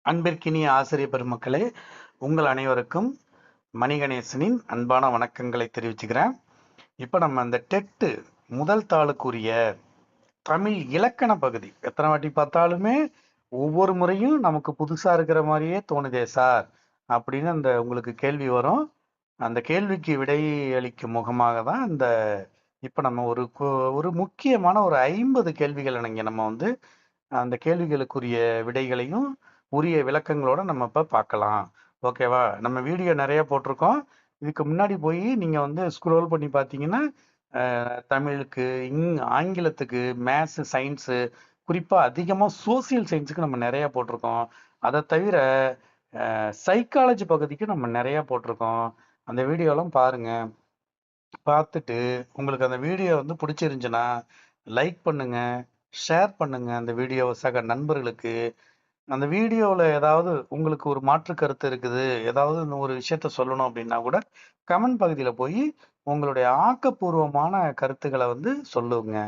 அன்பிற்கினிய ஆசிரிய பெருமக்களே, உங்கள் அனைவருக்கும் மணிகணேசனின் அன்பான வணக்கங்களை தெரிவிச்சுக்கிறேன். இப்போ நம்ம அந்த டெட்டு முதல் தாளுக்குரிய தமிழ் இலக்கண பகுதி எத்தனை வாட்டி பார்த்தாலுமே ஒவ்வொரு முறையும் நமக்கு புதுசா இருக்கிற மாதிரியே தோணுதே சார் அப்படின்னு அந்த உங்களுக்கு கேள்வி வரும். அந்த கேள்விக்கு விடை அளிக்கும் முகமாக தான் இந்த இப்போ நம்ம ஒரு முக்கியமான ஒரு 50 கேள்விகள் நம்ம வந்து அந்த கேள்விகளுக்குரிய விடைகளையும் உரிய விளக்கங்களோட நம்ம இப்ப பார்க்கலாம். ஓகேவா? நம்ம வீடியோ நிறைய போட்டிருக்கோம். இதுக்கு முன்னாடி போய் நீங்க வந்து ஸ்க்ரோல் பண்ணி பார்த்தீங்கன்னா தமிழுக்கு, ஆங்கிலத்துக்கு, மேத்ஸ், சயின்ஸு, குறிப்பா அதிகமா சோசியல் சயின்ஸுக்கு நம்ம நிறைய போட்டிருக்கோம். அதை தவிர சைக்காலஜி பகுதிக்கு நம்ம நிறைய போட்டிருக்கோம். அந்த வீடியோலாம் பாருங்க. பார்த்துட்டு உங்களுக்கு அந்த வீடியோ வந்து பிடிச்சிருந்துச்சுன்னா லைக் பண்ணுங்க, ஷேர் பண்ணுங்க அந்த வீடியோவை சக நண்பர்களுக்கு. அந்த வீடியோவில் ஏதாவது உங்களுக்கு ஒரு மாற்று கருத்து இருக்குது, ஏதாவது ஒரு விஷயத்த சொல்லணும் அப்படின்னா கூட கமெண்ட் பகுதியில் போய் உங்களுடைய ஆக்கப்பூர்வமான கருத்துக்களை வந்து சொல்லுங்க.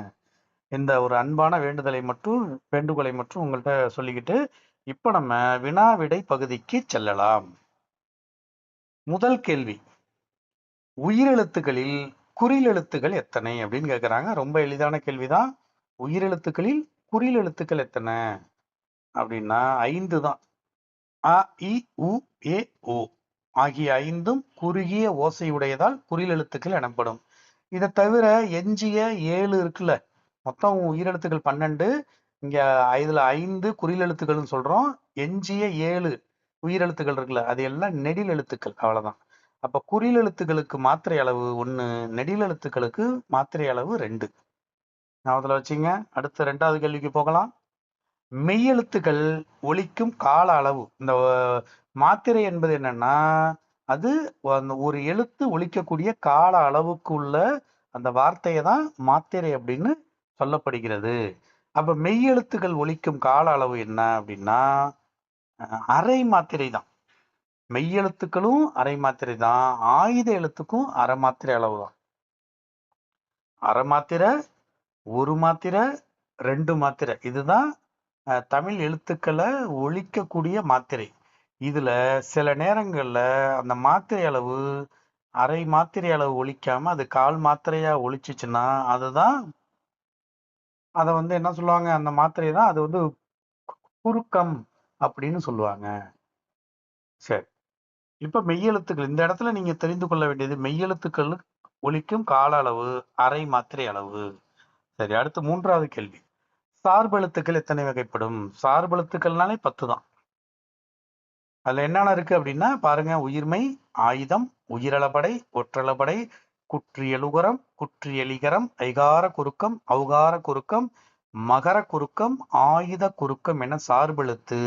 இந்த ஒரு அன்பான வேண்டுகோளை மட்டும் உங்கள்கிட்ட சொல்லிக்கிட்டு இப்போ நம்ம வினா விடை பகுதிக்கு செல்லலாம். முதல் கேள்வி, உயிரெழுத்துக்களில் குறிலெழுத்துக்கள் எத்தனை அப்படின்னு கேட்குறாங்க. ரொம்ப எளிதான கேள்விதான். உயிரெழுத்துக்களில் குறிலெழுத்துக்கள் எத்தனை அப்படின்னா 5 தான். அ, இ, உ, ஏ, ஓ ஆகிய 5ம் குறுகிய ஓசையுடையதால் குறிலெழுத்துக்கள் எனப்படும். இதை தவிர எஞ்சிய 7 இருக்குல்ல, மொத்தம் உயிரெழுத்துக்கள் 12. இங்க இதுல 5 குறிலெழுத்துக்கள்னு சொல்றோம். எஞ்சிய 7 உயிரெழுத்துக்கள் இருக்குல்ல, அது எல்லாம் நெடில் எழுத்துக்கள். அவ்வளவுதான். அப்ப குறிலெழுத்துக்களுக்கு மாத்திரை அளவு 1, நெடில் எழுத்துக்களுக்கு மாத்திரை அளவு 2. ஞாபகத்துல வச்சுங்க. அடுத்த 2வது கேள்விக்கு போகலாம். மெய்யெழுத்துக்கள் ஒலிக்கும் கால அளவு. இந்த மாத்திரை என்பது என்னன்னா, அது அந்த ஒரு எழுத்து ஒலிக்கக்கூடிய கால அளவுக்கு உள்ள அந்த வார்த்தையை தான் மாத்திரை அப்படின்னு சொல்லப்படுகிறது. அப்ப மெய்யெழுத்துக்கள் ஒலிக்கும் கால அளவு என்ன அப்படின்னா அரை மாத்திரை தான். மெய்யெழுத்துக்களும் அரை மாத்திரை தான், ஆயுத எழுத்துக்கும் அரை மாத்திரை அளவு தான். அரை மாத்திரை, ஒரு மாத்திரை, 2 மாத்திரை, இதுதான் தமிழ் எழுத்துக்களை ஒலிக்கக்கூடிய மாத்திரை. இதுல சில நேரங்கள்ல அந்த மாத்திரை அளவு அரை மாத்திரை அளவு ஒலிக்காம அது கால் மாத்திரையா ஒலிச்சுச்சுன்னா அதுதான், அதை வந்து என்ன சொல்லுவாங்க, அந்த மாத்திரை தான் அது வந்து குறுக்கம் அப்படின்னு சொல்லுவாங்க. சரி, இப்ப மெய்யெழுத்துக்கள் இந்த இடத்துல நீங்க தெரிந்து கொள்ள வேண்டியது மெய்யெழுத்துக்கள் ஒலிக்கும் கால அளவு அரை மாத்திரை அளவு. சரி, அடுத்து 3வது கேள்வி. சார்பெழுத்துக்கள் எத்தனை வகைப்படும்? சார்பெழுத்துக்கள்னாலே 10 தான். அதுல என்னென்ன இருக்கு அப்படின்னா பாருங்க, உயிர்மை, ஆயுதம், உயிரளபடை, ஒற்றளபடை, குற்றியலுகரம், குற்றியலிகரம், ஐகார குறுக்கம், ஔகார குறுக்கம், மகர குறுக்கம், ஆயுத குறுக்கம் என சார்பெழுத்து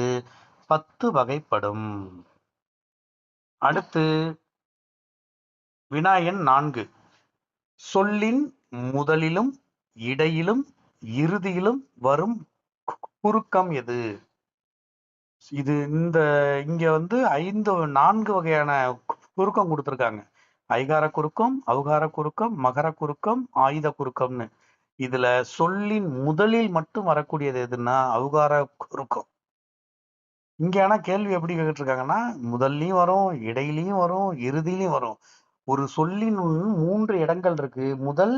10 வகைப்படும். அடுத்து வினாயன் 4. சொல்லின் முதலிலும் இடையிலும் இறுதியிலும் வரும் குறுக்கம் எது? இது இங்க வந்து 4 வகையான குறுக்கம் கொடுத்துருக்காங்க. ஐகார குறுக்கம், ஔகார குறுக்கம், மகர குறுக்கம், ஆயுத குறுக்கம்னு. இதுல சொல்லின் முதலில் மட்டும் வரக்கூடியது எதுன்னா ஔகார குறுக்கம். இங்க ஆனா கேள்வி எப்படி கேட்டிருக்காங்கன்னா, முதல்லயும் வரும், இடையிலையும் வரும், இறுதியிலையும் வரும். ஒரு சொல்லின் 3 இடங்கள் இருக்கு. முதல்,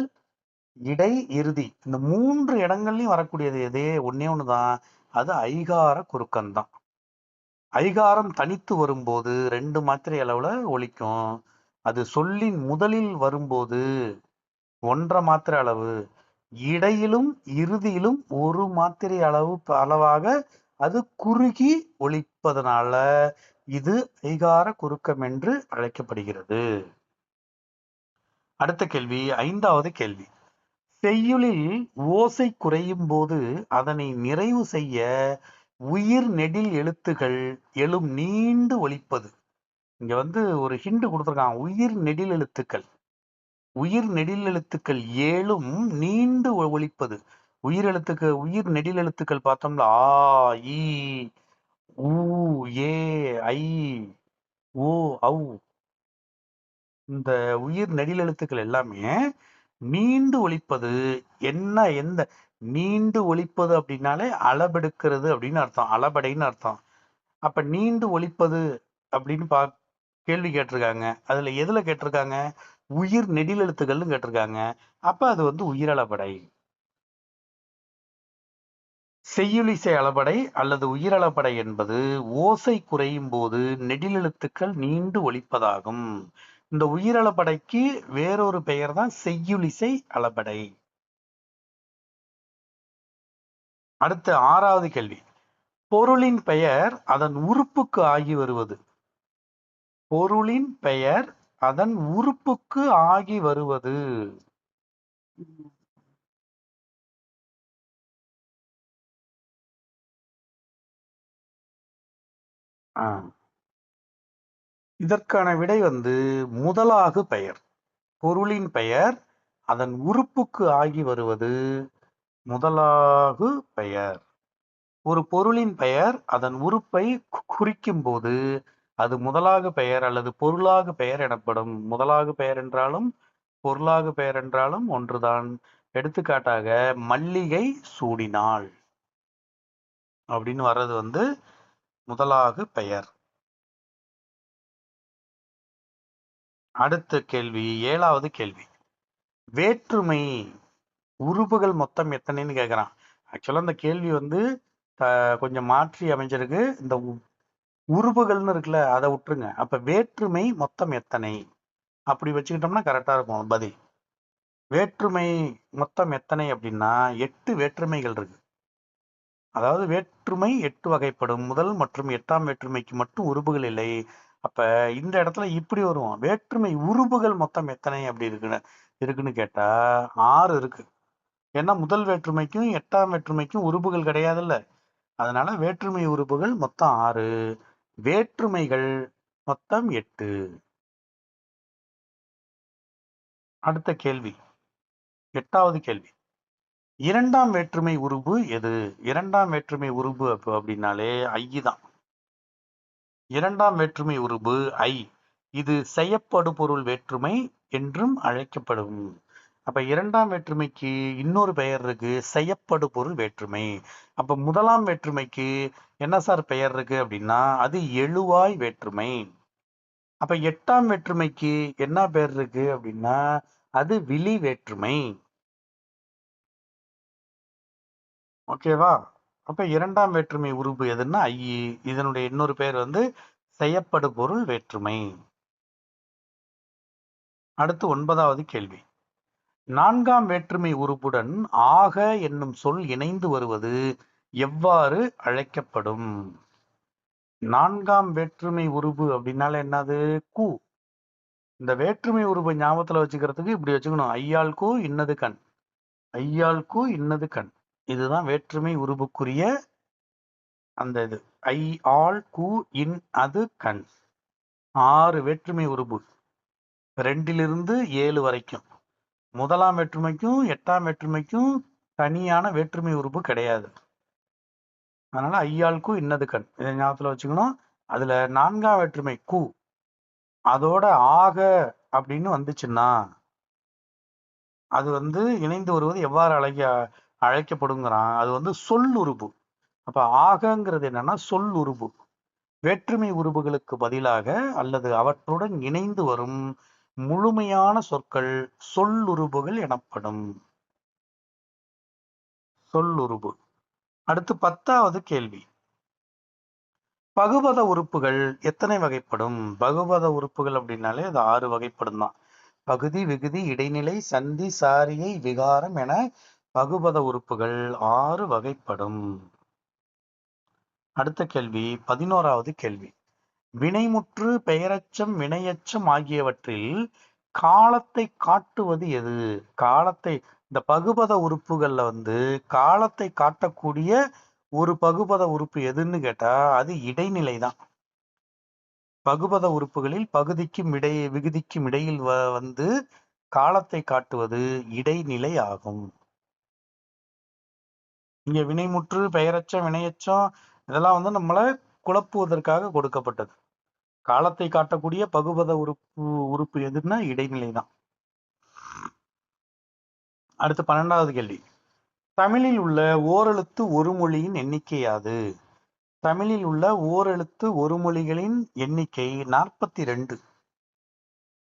இடை, இறுதி. இந்த 3 இடங்கள்லயும் வரக்கூடியது எதே ஒன்னே ஒண்ணுதான். அது ஐகார குறுக்கம் தான். ஐகாரம் தனித்து வரும்போது 2 மாத்திரை அளவுல ஒலிக்கும். அது சொல்லின் முதலில் வரும்போது 1.5 மாத்திரை அளவு, இடையிலும் இறுதியிலும் 1 மாத்திரை அளவாக அது குறுகி ஒலிப்பதனால இது ஐகார குறுக்கம் என்று அழைக்கப்படுகிறது. அடுத்த கேள்வி, 5வது கேள்வி. செய்யுளில் ஓசை குறையும் போது அதனை நிறைவு செய்ய உயிர் நெடில் எழுத்துகள் எழும் நீண்டு ஒலிப்பது. இங்க வந்து ஒரு ஹிண்ட் கொடுத்துருக்கான். உயிர் நெடில் எழுத்துக்கள். உயிர் நெடில் எழுத்துக்கள் 7ம் நீண்டு ஒலிப்பது. உயிர் நெடில் எழுத்துக்கள் பார்த்தோம்ல, ஆ, ஈ, ஊ, ஏ, ஐ, ஓ, ஔ. இந்த உயிர் நெடில் எழுத்துக்கள் எல்லாமே நீண்டு ஒலிப்பது. எந்த நீண்டு ஒலிப்பது அப்படின்னாலே அளபெடுக்கிறது அப்படின்னு அர்த்தம். அளபடைன்னு அர்த்தம். அப்ப நீண்டு ஒலிப்பது அப்படின்னு கேள்வி கேட்டிருக்காங்க. அதுல எதுல கேட்டிருக்காங்க? உயிர் நெடில் எழுத்துக்கள்னு கேட்டிருக்காங்க. அப்ப அது வந்து உயிரளபடை. செய்யுளிசை அளபடை அல்லது உயிரளபடை என்பது ஓசை குறையும் போது நெடிலெழுத்துக்கள் நீண்டு ஒலிப்பதாகும். இந்த உயிரளபடைக்கு வேறொரு பெயர் தான் செய்யுளிசை அளபடை. அடுத்து 6வது கேள்வி. பொருளின் பெயர் அதன் உறுப்புக்கு ஆகி வருவது. பொருளின் பெயர் அதன் உறுப்புக்கு ஆகி வருவது. இதற்கான விடை வந்து முதலாகு பெயர். பொருளின் பெயர் அதன் உறுப்புக்கு ஆகி வருவது முதலாகு பெயர். ஒரு பொருளின் பெயர் அதன் உறுப்பை குறிக்கும் போது அது முதலாகு பெயர் அல்லது பொருளாகு பெயர் எனப்படும். முதலாகு பெயர் என்றாலும் பொருளாகு பெயர் என்றாலும் ஒன்றுதான். எடுத்துக்காட்டாக மல்லிகை சூடினாள் அப்படின்னு வர்றது வந்து முதலாகு பெயர். அடுத்த கேள்வி 7வது கேள்வி. வேற்றுமை உறுப்புகள் மொத்தம் எத்தனைன்னு கேட்குறான். ஆக்சுவலா இந்த கேள்வி வந்து கொஞ்சம் மாற்றி அமைஞ்சிருக்கு. இந்த உறுப்புகள்னு இருக்குல்ல, அதை விட்டுருங்க. அப்ப வேற்றுமை மொத்தம் எத்தனை அப்படி வச்சுக்கிட்டோம்னா கரெக்டா இருக்கும் பதில். வேற்றுமை மொத்தம் எத்தனை அப்படின்னா 8 வேற்றுமைகள் இருக்கு. அதாவது வேற்றுமை 8 வகைப்படும். முதல் மற்றும் 8ஆம் வேற்றுமைக்கு மட்டும் உறுப்புகள் இல்லை. அப்ப இந்த இடத்துல இப்படி வரும். வேற்றுமை உறுப்புகள் மொத்தம் எத்தனை அப்படி இருக்குன்னு கேட்டா 6 இருக்கு. ஏன்னா முதல் வேற்றுமைக்கும் 8ஆம் வேற்றுமைக்கும் உறுப்புகள் கிடையாதுல்ல. அதனால வேற்றுமை உறுப்புகள் மொத்தம் 6, வேற்றுமைகள் மொத்தம் 8. அடுத்த கேள்வி 8வது கேள்வி. இரண்டாம் வேற்றுமை உறுப்பு எது? இரண்டாம் வேற்றுமை உறுப்பு அப்படின்னாலே ஐ தான். இரண்டாம் வேற்றுமை உறுப்பு ஐ. இது செய்யப்படு பொருள் வேற்றுமை என்றும் அழைக்கப்படும். அப்ப இரண்டாம் வேற்றுமைக்கு இன்னொரு பெயர் இருக்கு, செய்யப்படு பொருள் வேற்றுமை. அப்ப முதலாம் வேற்றுமைக்கு என்ன சார் பெயர் இருக்கு அப்படின்னா அது எழுவாய் வேற்றுமை. அப்ப 8ஆம் வேற்றுமைக்கு என்ன பெயர் இருக்கு அப்படின்னா அது விழி வேற்றுமை. ஓகேவா? அப்ப இரண்டாம் வேற்றுமை உறுப்பு எதுன்னா ஐ. இதனுடைய இன்னொரு பெயர் வந்து செய்யப்படு பொருள் வேற்றுமை. அடுத்து 9வது கேள்வி. நான்காம் வேற்றுமை உறுப்புடன் ஆக என்னும் சொல் இணைந்து வருவது எவ்வாறு அழைக்கப்படும்? நான்காம் வேற்றுமை உறுப்பு அப்படின்னால என்னது? கு. இந்த வேற்றுமை உறுப்பை ஞாபகத்துல வச்சுக்கிறதுக்கு இப்படி வச்சுக்கணும். ஐயால் கு இன்னது கண். ஐயால் கு இன்னது கண். இதுதான் வேற்றுமை உறுப்புக்குரிய அந்த இது. ஐ ஆல் கு இன் அது கண். 6 வேற்றுமை உறுப்பு. 2லிருந்து 7 வரைக்கும். முதலாம் வேற்றுமைக்கும் 8ஆம் வேற்றுமைக்கும் தனியான வேற்றுமை உறுப்பு கிடையாது. அதனால ஐயால் கு இன்னது கண். இதை ஞாபகத்துல வச்சுக்கணும். அதுல 4ஆம் வேற்றுமை கு அதோட ஆக அப்படின்னு வந்துச்சுன்னா அது வந்து இணைந்து வருவது எவ்வாறு அழைக்கப்படுங்கிறான். அது வந்து சொல் உறுப்பு. அப்ப ஆகங்கிறது என்னன்னா சொல் உறுப்பு. வேற்றுமை உறுப்புகளுக்கு பதிலாக அல்லது அவற்றுடன் இணைந்து வரும் முழுமையான சொற்கள் சொல்லுறுப்புகள் எனப்படும். சொல்லுறுப்பு. அடுத்து 10வது கேள்வி. பகுபத உறுப்புகள் எத்தனை வகைப்படும்? பகுபத உறுப்புகள் அப்படின்னாலே அது 6 வகைப்படும் தான். பகுதி, விகுதி, இடைநிலை, சந்தி, சாரியை, விகாரம் என பகுபத உறுப்புகள் 6 வகைப்படும். அடுத்த கேள்வி 11வது கேள்வி. வினைமுற்று, பெயரச்சம், வினையச்சம் ஆகியவற்றில் காலத்தை காட்டுவது எது? காலத்தை இந்த பகுபத உறுப்புகள்ல வந்து காலத்தை காட்டக்கூடிய ஒரு பகுபத உறுப்பு எதுன்னு கேட்டா அது இடைநிலை தான். பகுபத உறுப்புகளில் பகுதிக்கும் விகுதிக்கும் இடையில் வந்து காலத்தை காட்டுவது இடைநிலை ஆகும். இங்க வினைமுற்று, பெயரச்சம், வினையச்சம் இதெல்லாம் வந்து நம்மளை குழப்புவதற்காக கொடுக்கப்பட்டது. காலத்தை காட்டக்கூடிய பகுபத உறுப்பு எதுன்னா இடைநிலை தான். அடுத்து 12வது கேள்வி. தமிழில் உள்ள ஓரெழுத்து ஒரு மொழியின் எண்ணிக்கை யாது? தமிழில் உள்ள ஓரெழுத்து ஒரு மொழிகளின் எண்ணிக்கை 42.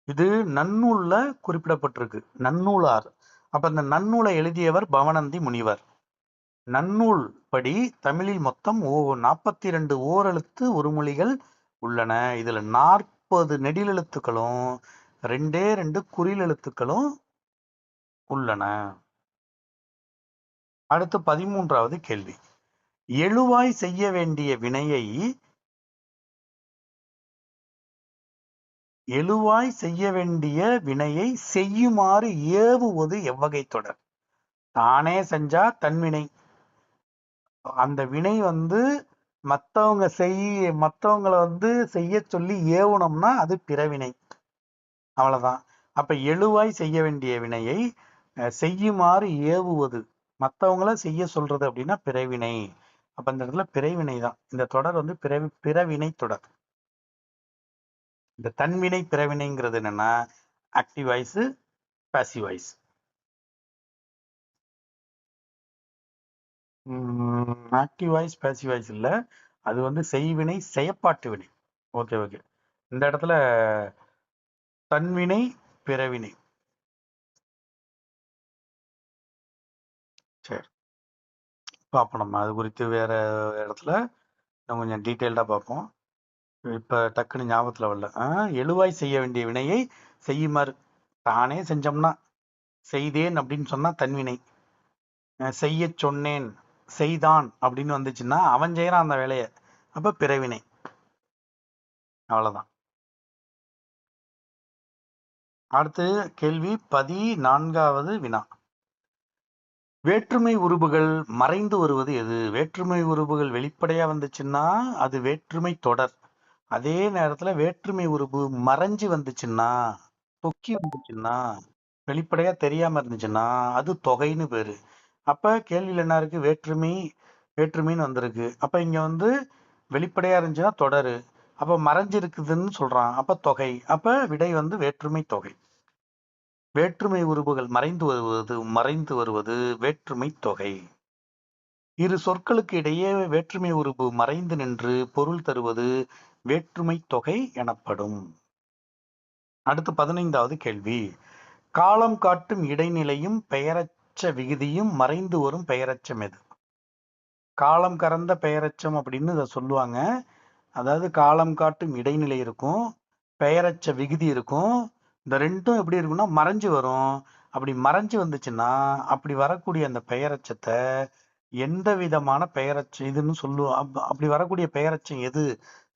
இது நன்னூல்ல குறிப்பிடப்பட்டிருக்கு. நன்னூலார். அப்ப இந்த நன்னூலை எழுதியவர் பவணந்தி முனிவர். நன்னூல் படி தமிழில் மொத்தம் 42 ஓரெழுத்து ஒரு மொழிகள் உள்ளன. இதுல 40 நெடிலெழுத்துக்களும் 2 குறில் எழுத்துக்களும் உள்ளன. அடுத்து 13வது கேள்வி. எழுவாய் செய்ய வேண்டிய வினையை செய்யுமாறு ஏவுவது எவ்வகை தொடர்? தானே செஞ்சா தன்வினை. அந்த வினை மத்தவங்களை செய்ய சொல்லி ஏவுனோம்னா அது பிறவினை. அவ்வளவுதான். அப்ப எழுவாய் செய்ய வேண்டிய வினையை செய்யுமாறு ஏவுவது, மத்தவங்கள செய்ய சொல்றது அப்படின்னா பிறவினை. அப்ப இந்த இடத்துல பிறவினை தான். இந்த தொடர் பிறவினை தொடர். இந்த தன்வினை பிறவினைங்கிறது என்னன்னா active voice, passive voice. Active voice, passive voice இல்ல, அது செய்வினை, செயப்பாட்டு வினை. ஓகே. இந்த இடத்துல தன்வினை பிறவினை. சரி, பார்ப்போம். நம்ம அது குறித்து வேற இடத்துல கொஞ்சம் டீட்டெயில்டா பார்ப்போம். இப்ப டக்குன்னு ஞாபகத்துல வரல. எழுவாய் செய்ய வேண்டிய வினையை செய்யுமாறு. தானே செஞ்சோம்னா, செய்தேன் அப்படின்னு சொன்னா தன்வினை. செய்ய சொன்னேன், செய்தான் அப்படின்னு வந்துச்சுன்னா அவன் செய்யறான் அந்த வேலையை, அப்ப பிறவினை. அவ்வளவுதான். அடுத்து கேள்வி 14வது வினா. வேற்றுமை உருபுகள் மறைந்து வருவது எது? வேற்றுமை உருபுகள் வெளிப்படையா வந்துச்சுன்னா அது வேற்றுமை தொடர். அதே நேரத்துல வேற்றுமை உருபு மறைஞ்சு வந்துச்சுன்னா, தொக்கி வந்துச்சுன்னா, வெளிப்படையா தெரியாம இருந்துச்சுன்னா அது தொகைன்னு பேரு. அப்ப கேள்வியில் என்ன இருக்கு? வேற்றுமைன்னு வந்திருக்கு. அப்ப இங்க வெளிப்படையா இருந்துச்சுன்னா தொடரு, அப்ப மறைஞ்சிருக்குதுன்னு சொல்றான், அப்ப தொகை. அப்ப விடை வேற்றுமை தொகை. வேற்றுமை உருபுகள் மறைந்து வருவது வேற்றுமை தொகை. இரு சொற்களுக்கு இடையே வேற்றுமை உருபு மறைந்து நின்று பொருள் தருவது வேற்றுமை தொகை எனப்படும். அடுத்து 15வது கேள்வி. காலம் காட்டும் இடைநிலையும் பெயரச்ச விகுதியும் மறைந்து வரும் பெயரச்சம் எது? காலம் கறந்த பெயரச்சம் அப்படின்னு இதை சொல்லுவாங்க. அதாவது காலம் காட்டும் இடைநிலை இருக்கும், பெயரச்ச விகுதி இருக்கும். இந்த ரெண்டும் எப்படி இருக்கும்னா மறைஞ்சு வரும். அப்படி மறைஞ்சு வந்துச்சுன்னா அப்படி வரக்கூடிய அந்த பெயரச்சத்தை எந்த விதமான பெயரச்சம் இதுன்னு சொல்லுவோம். அப்படி வரக்கூடிய பெயரச்சம் எது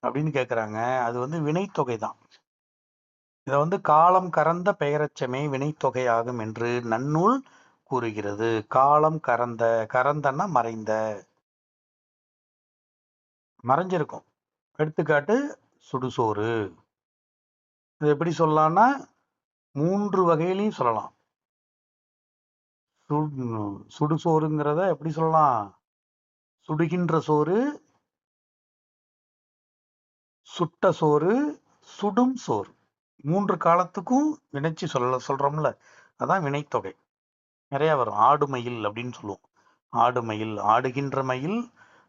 அப்படின்னு கேக்குறாங்க. அது வினைத்தொகை தான். இதை காலம் கறந்த பெயரச்சமே வினைத்தொகை ஆகும் என்று நன்னூல் கூறுகிறது. காலம் கறந்தன்னா மறைஞ்சிருக்கும். எடுத்துக்காட்டு சுடுசோறு. இது எப்படி சொல்லலாம்னா 3 வகையிலையும் சொல்லலாம். சுடுசோறுங்கிறத எப்படி சொல்லலாம்? சுடுகின்ற சோறு, சுட்ட சோறு, சுடும் சோறு. 3 காலத்துக்கும் வினைச்சு சொல்றோம்ல, அதான் வினைத்தொகை. நிறைய வரும். ஆடுமயில் அப்படின்னு சொல்லுவோம். ஆடுமயில், ஆடுகின்ற மயில்,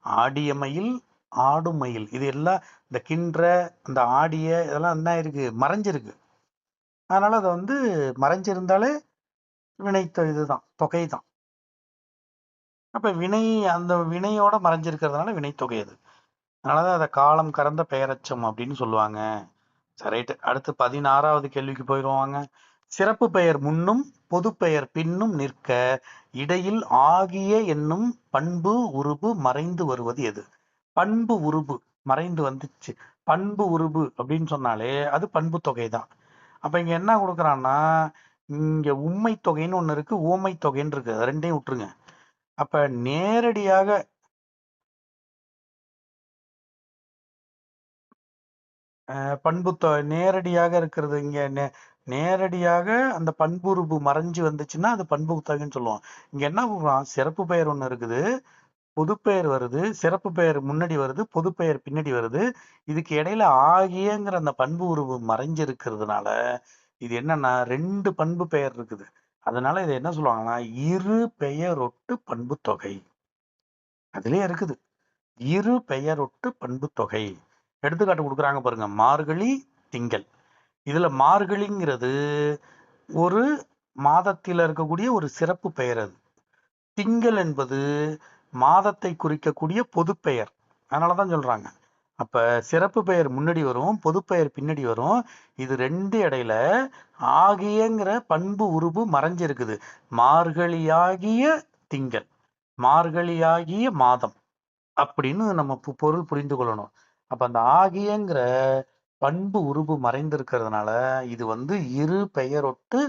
ஆடிய மயில், ஆடும் மயில். இது எல்லாம் இந்த கின்ற, இந்த ஆடிய இதெல்லாம் என்ன இருக்கு? மறைஞ்சிருக்கு. அதனால அதை மறைஞ்சிருந்தாலே இதுதான் தொகை தான். அப்ப அந்த வினையோட மறைஞ்சிருக்கிறதுனால வினைத்தொகை அது. அதனாலதான் அதை காலம் கறந்த பெயரச்சம் அப்படின்னு சொல்லுவாங்க. சரி, அடுத்து 16வது கேள்விக்கு போயிடுவாங்க. சிறப்பு பெயர் முன்னும் பொது பெயர் பின்னும் நிற்க இடையில் ஆகிய என்னும் பண்பு உருபு மறைந்து வருவது எது? பண்பு உருபு மறைந்து வந்துச்சு. பண்பு உருபு அப்படின்னு சொன்னாலே அது பண்பு தொகை தான். அப்ப இங்க என்ன கொடுக்குறான்னா, இங்க உண்மை தொகைன்னு ஒண்ணு இருக்கு, ஊமை தொகைன்னு இருக்கு. ரெண்டையும் விட்டுருங்க. அப்ப நேரடியாக நேரடியாக இருக்கிறது இங்க நேரடியாக அந்த பண்புருபு மறைஞ்சு வந்துச்சுன்னா அது பண்பு தொகைன்னு சொல்லுவோம். இங்க என்ன பண்ணுவோம்? சிறப்பு பெயர் ஒண்ணு இருக்குது, பொது பெயர் வருது, சிறப்பு பெயர் முன்னாடி வருது, பொது பெயர் பின்னாடி வருது. இதுக்கு இடையில ஆகியங்கிற அந்த பண்பு உருவு மறைஞ்சு இருக்கிறதுனால இது என்னன்னா 2 பண்பு பெயர் இருக்குது. அதனால இதை என்ன சொல்லுவாங்கன்னா இரு பெயரொட்டு பண்பு தொகை. அதுலயே இருக்குது. இரு பெயரொட்டு பண்பு தொகை. எடுத்துக்காட்டு கொடுக்குறாங்க பாருங்க. மார்கழி, திங்கள். இதுல மார்கழிங்கிறது ஒரு மாதத்தில் இருக்கக்கூடிய ஒரு சிறப்பு பெயர். அது திங்கள் என்பது மாதத்தை குறிக்கக்கூடிய பொது பெயர். அதனாலதான் சொல்றாங்க. அப்ப சிறப்பு பெயர் முன்னாடி வரும், பொது பெயர் பின்னாடி வரும். இது ரெண்டு இடையில ஆகியங்கிற பண்பு உருபு மறைஞ்சிருக்குது. மார்கழியாகிய திங்கள், மார்கழியாகிய மாதம் அப்படின்னு நம்ம பொருள் புரிந்து கொள்ளணும். அப்ப அந்த ஆகியங்கிற பண்பு உருபு மறைந்திருக்கிறதுனால இது இரு பெயரொட்டு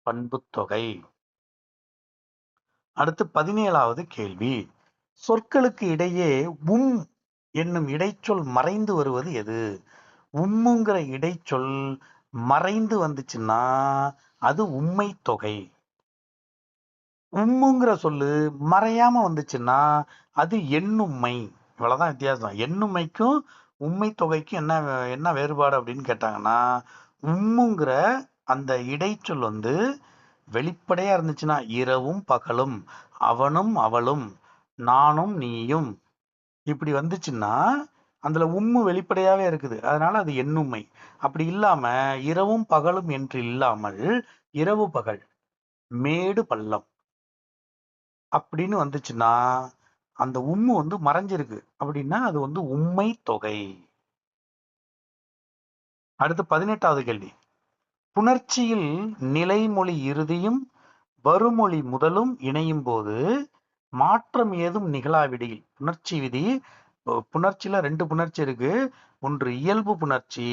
பண்பு தொகை. அடுத்து 17வது கேள்வி. சொற்களுக்கு இடையே என்னும் இடைச்சொல் மறைந்து வருவது எது? உம்முங்கிற இடைச்சொல் மறைந்து வந்துச்சுன்னா அது உம்மை தொகை. உம்முங்கிற சொல்லு மறையாம வந்துச்சுன்னா அது எண்ணும்மை. இவ்வளவுதான் வித்தியாசம். எண்ணும்மைக்கும் உம்மை தொகைக்கும் என்ன என்ன வேறுபாடு அப்படின்னு கேட்டாங்கன்னா, உம்முங்கிற அந்த இடைச்சொல் வெளிப்படையா இருந்துச்சுன்னா இரவும் பகலும், அவனும் அவளும், நானும் நீயும், இப்படி வந்துச்சுன்னா அதுல உம்மு வெளிப்படையாவே இருக்குது. அதனால அது எண்ணும்மை. அப்படி இல்லாம இரவும் பகலும் என்று இல்லாமல் இரவு பகல், மேடு பள்ளம் அப்படின்னு வந்துச்சுன்னா அந்த உம்மு மறைஞ்சிருக்கு. அப்படின்னா அது உம்மை தொகை. அடுத்து 18வது கேள்வி. புணர்ச்சியில் நிலைமொழி இறுதியும் வருமொழி முதலும் இணையும் போது மாற்றம் ஏதும் நிகழாவிடில். புணர்ச்சி விதி. புணர்ச்சியில 2 புணர்ச்சி இருக்கு. ஒன்று இயல்பு புணர்ச்சி,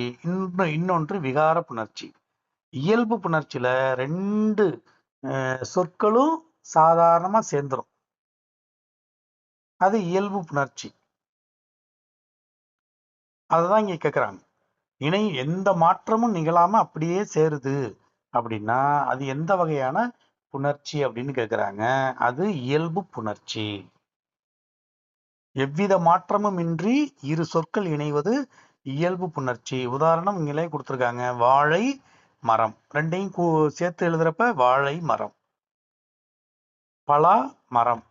இன்னொன்று விகார புணர்ச்சி. இயல்பு புணர்ச்சியில 2 சொற்களும் சாதாரணமா சேர்ந்துரும். அது இயல்பு புணர்ச்சி. அதுதான் இங்க கேக்குறாங்க. எந்த மாற்றமும் நிகழாம அப்படியே சேருது அப்படின்னா அது எந்த வகையான புணர்ச்சி அப்படின்னு கேக்குறாங்க. அது இயல்பு புணர்ச்சி. எவ்வித மாற்றமும் இன்றி இரு சொற்கள் இணைவது இயல்பு புணர்ச்சி. உதாரணம் இங்கே கொடுத்திருக்காங்க. வாழை மரம். ரெண்டையும் சேர்த்து எழுதுறப்ப வாழை மரம். பலா மரம்,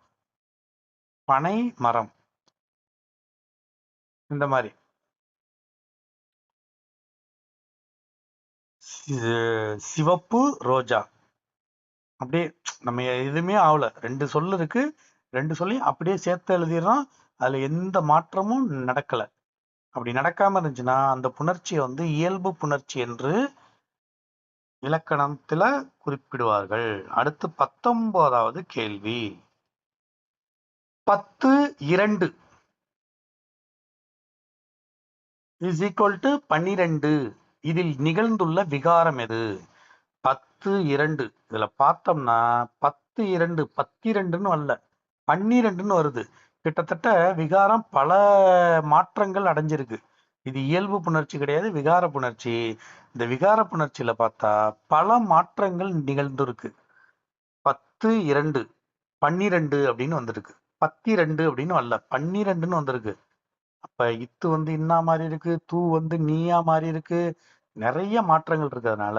பனை மரம், இந்த மாதிரி. சிவப்பு ரோஜா. அப்படியே நம்ம எதுவுமே ஆகல. 2 சொல்லு இருக்கு. 2 சொல்லையும் அப்படியே சேர்த்து எழுதிடுறோம். அதுல எந்த மாற்றமும் நடக்கல. அப்படி நடக்காம இருந்துச்சுன்னா அந்த புணர்ச்சியை இயல்பு புணர்ச்சி என்று இலக்கணத்துல குறிப்பிடுவார்கள். அடுத்து 19வது கேள்வி. 10(2) is equal to 12. இதில் நிகழ்ந்துள்ள விகாரம் எது? 10(2) இதுல பார்த்தோம்னா 10(2) 12ன்னு அல்ல, 12ன்னு வருது. கிட்டத்தட்ட விகாரம் பல மாற்றங்கள் அடைஞ்சிருக்கு. இது இயல்பு புணர்ச்சி கிடையாது, விகார புணர்ச்சி. இந்த விகார புணர்ச்சியில பார்த்தா பல மாற்றங்கள் நிகழ்ந்திருக்கு. 10(2) 12 அப்படின்னு வந்திருக்கு. 12 அப்படின்னு வரல, 12ன்னு வந்திருக்கு. அப்ப இத்து இன்னா மாதிரி இருக்கு, தூ நீயா மாறி இருக்கு. நிறைய மாற்றங்கள் இருக்கிறதுனால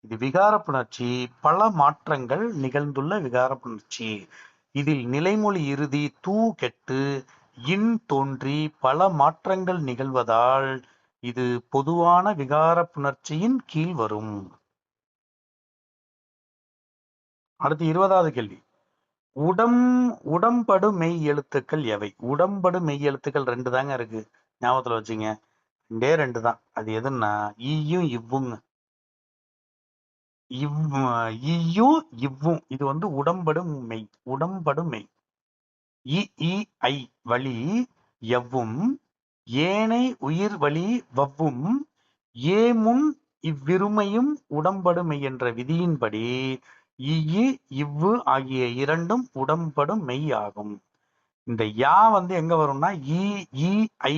இது விகார புணர்ச்சி. பல மாற்றங்கள் நிகழ்ந்துள்ள விகார புணர்ச்சி. இதில் நிலைமொழி இறுதி தூ கெட்டு இன் தோன்றி பல மாற்றங்கள் நிகழ்வதால் இது பொதுவான விகார புணர்ச்சியின் கீழ் வரும். அடுத்து 20வது கேள்வி. உடம்படு மெய் எழுத்துக்கள் எவை? உடம்படு மெய் எழுத்துக்கள் 2 தாங்க இருக்கு. ஞாபகத்துல வச்சுங்க. 2 தான். அது எதுன்னா ஈயும் இவ்வுங்க. ஈயும் இவ்வும் இது உடம்படும் மெய். உடம்படும் மெய். இ ஐ வழி எவ்வும், ஏனை உயிர் வழி வவ்வும், ஏமுன் இவ்விருமையும் உடம்படுமை என்ற விதியின்படி இ இவ்வு ஆகிய இரண்டும் உடம்படும் மெய் ஆகும். இந்த யா எங்க வரும்னா இ ஐ.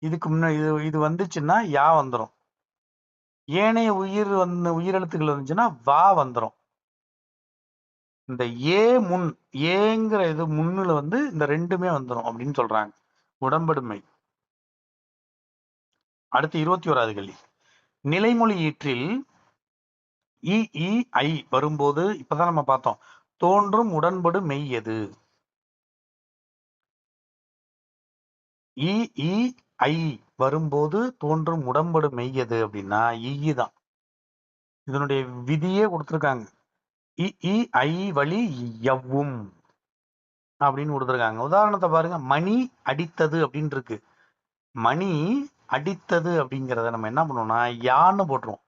இதுக்கு முன்ன இது வந்துச்சுன்னா யா வந்துடும். ஏனைய உயிரெழுத்துக்கள் வந்துச்சுன்னா வா வந்துடும். இந்த ஏ முன், ஏங்கிற இது முன்னுல இந்த 2மே வந்துடும் அப்படின்னு சொல்றாங்க. உடம்படுமை. அடுத்து 21வது கேள்வி. நிலைமொழி ஈற்றில் இ ஐ வரும்போது இப்பதான் நம்ம பார்த்தோம். தோன்றும் உடன்படு மெய் எது? இ இ ஐ வரும்போது தோன்றும் உடம்படு மெய்யது அப்படின்னா ஈ தான். இதனுடைய விதியே கொடுத்துருக்காங்க. இ இ ஐ வழி எவ்வும் அப்படின்னு கொடுத்துருக்காங்க. உதாரணத்தை பாருங்க, மணி அடித்தது அப்படின்னு இருக்கு. மணி அடித்தது அப்படிங்கிறத நம்ம என்ன பண்ணுவோம்னா யான்னு போட்டுருவோம்.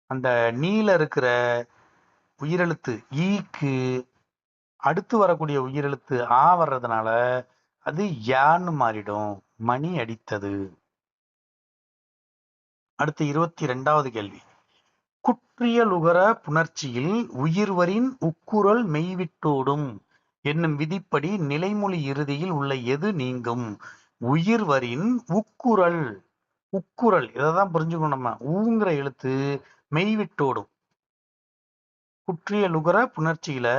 அந்த நீல இருக்கிற உயிரெழுத்து ஈக்கு அடுத்து வரக்கூடிய உயிரெழுத்து ஆ வர்றதுனால அது யான்னு மாறிடும். மணி அடித்தது. அடுத்து 22வது கேள்வி. குற்றியலுகர புணர்ச்சியில் உயிர்வரின் உக்குரல் மெய்விட்டோடும் என்னும் விதிப்படி நிலைமொழி இறுதியில் உள்ள எது நீங்கும்? உயிர்வரின் உக்குரல். உக்குரல் இதைதான் புரிஞ்சுக்கணும் நம்ம. ஊங்கிற எழுத்து மெய்விட்டோடும். குற்றியலுகர புணர்ச்சியில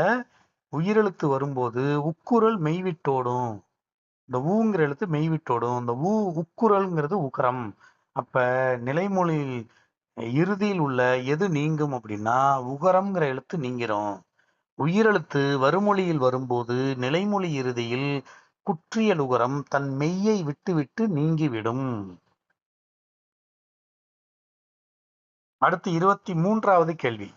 உயிரெழுத்து வரும்போது உக்குரல் மெய்விட்டோடும். இந்த ஊங்கிற எழுத்து மெய்விட்டோடும். இந்த உக்குரல்ங்கிறது உகரம். அப்ப நிலைமொழி இறுதியில் உள்ள எது நீங்கும் அப்படின்னா உகரம்ங்கிற எழுத்து நீங்கிறோம். உயிரெழுத்து வறுமொழியில் வரும்போது நிலைமொழி இறுதியில் குற்றியலுகரம் தன் மெய்யை விட்டு நீங்கிவிடும். அடுத்து 23வது கேள்வி.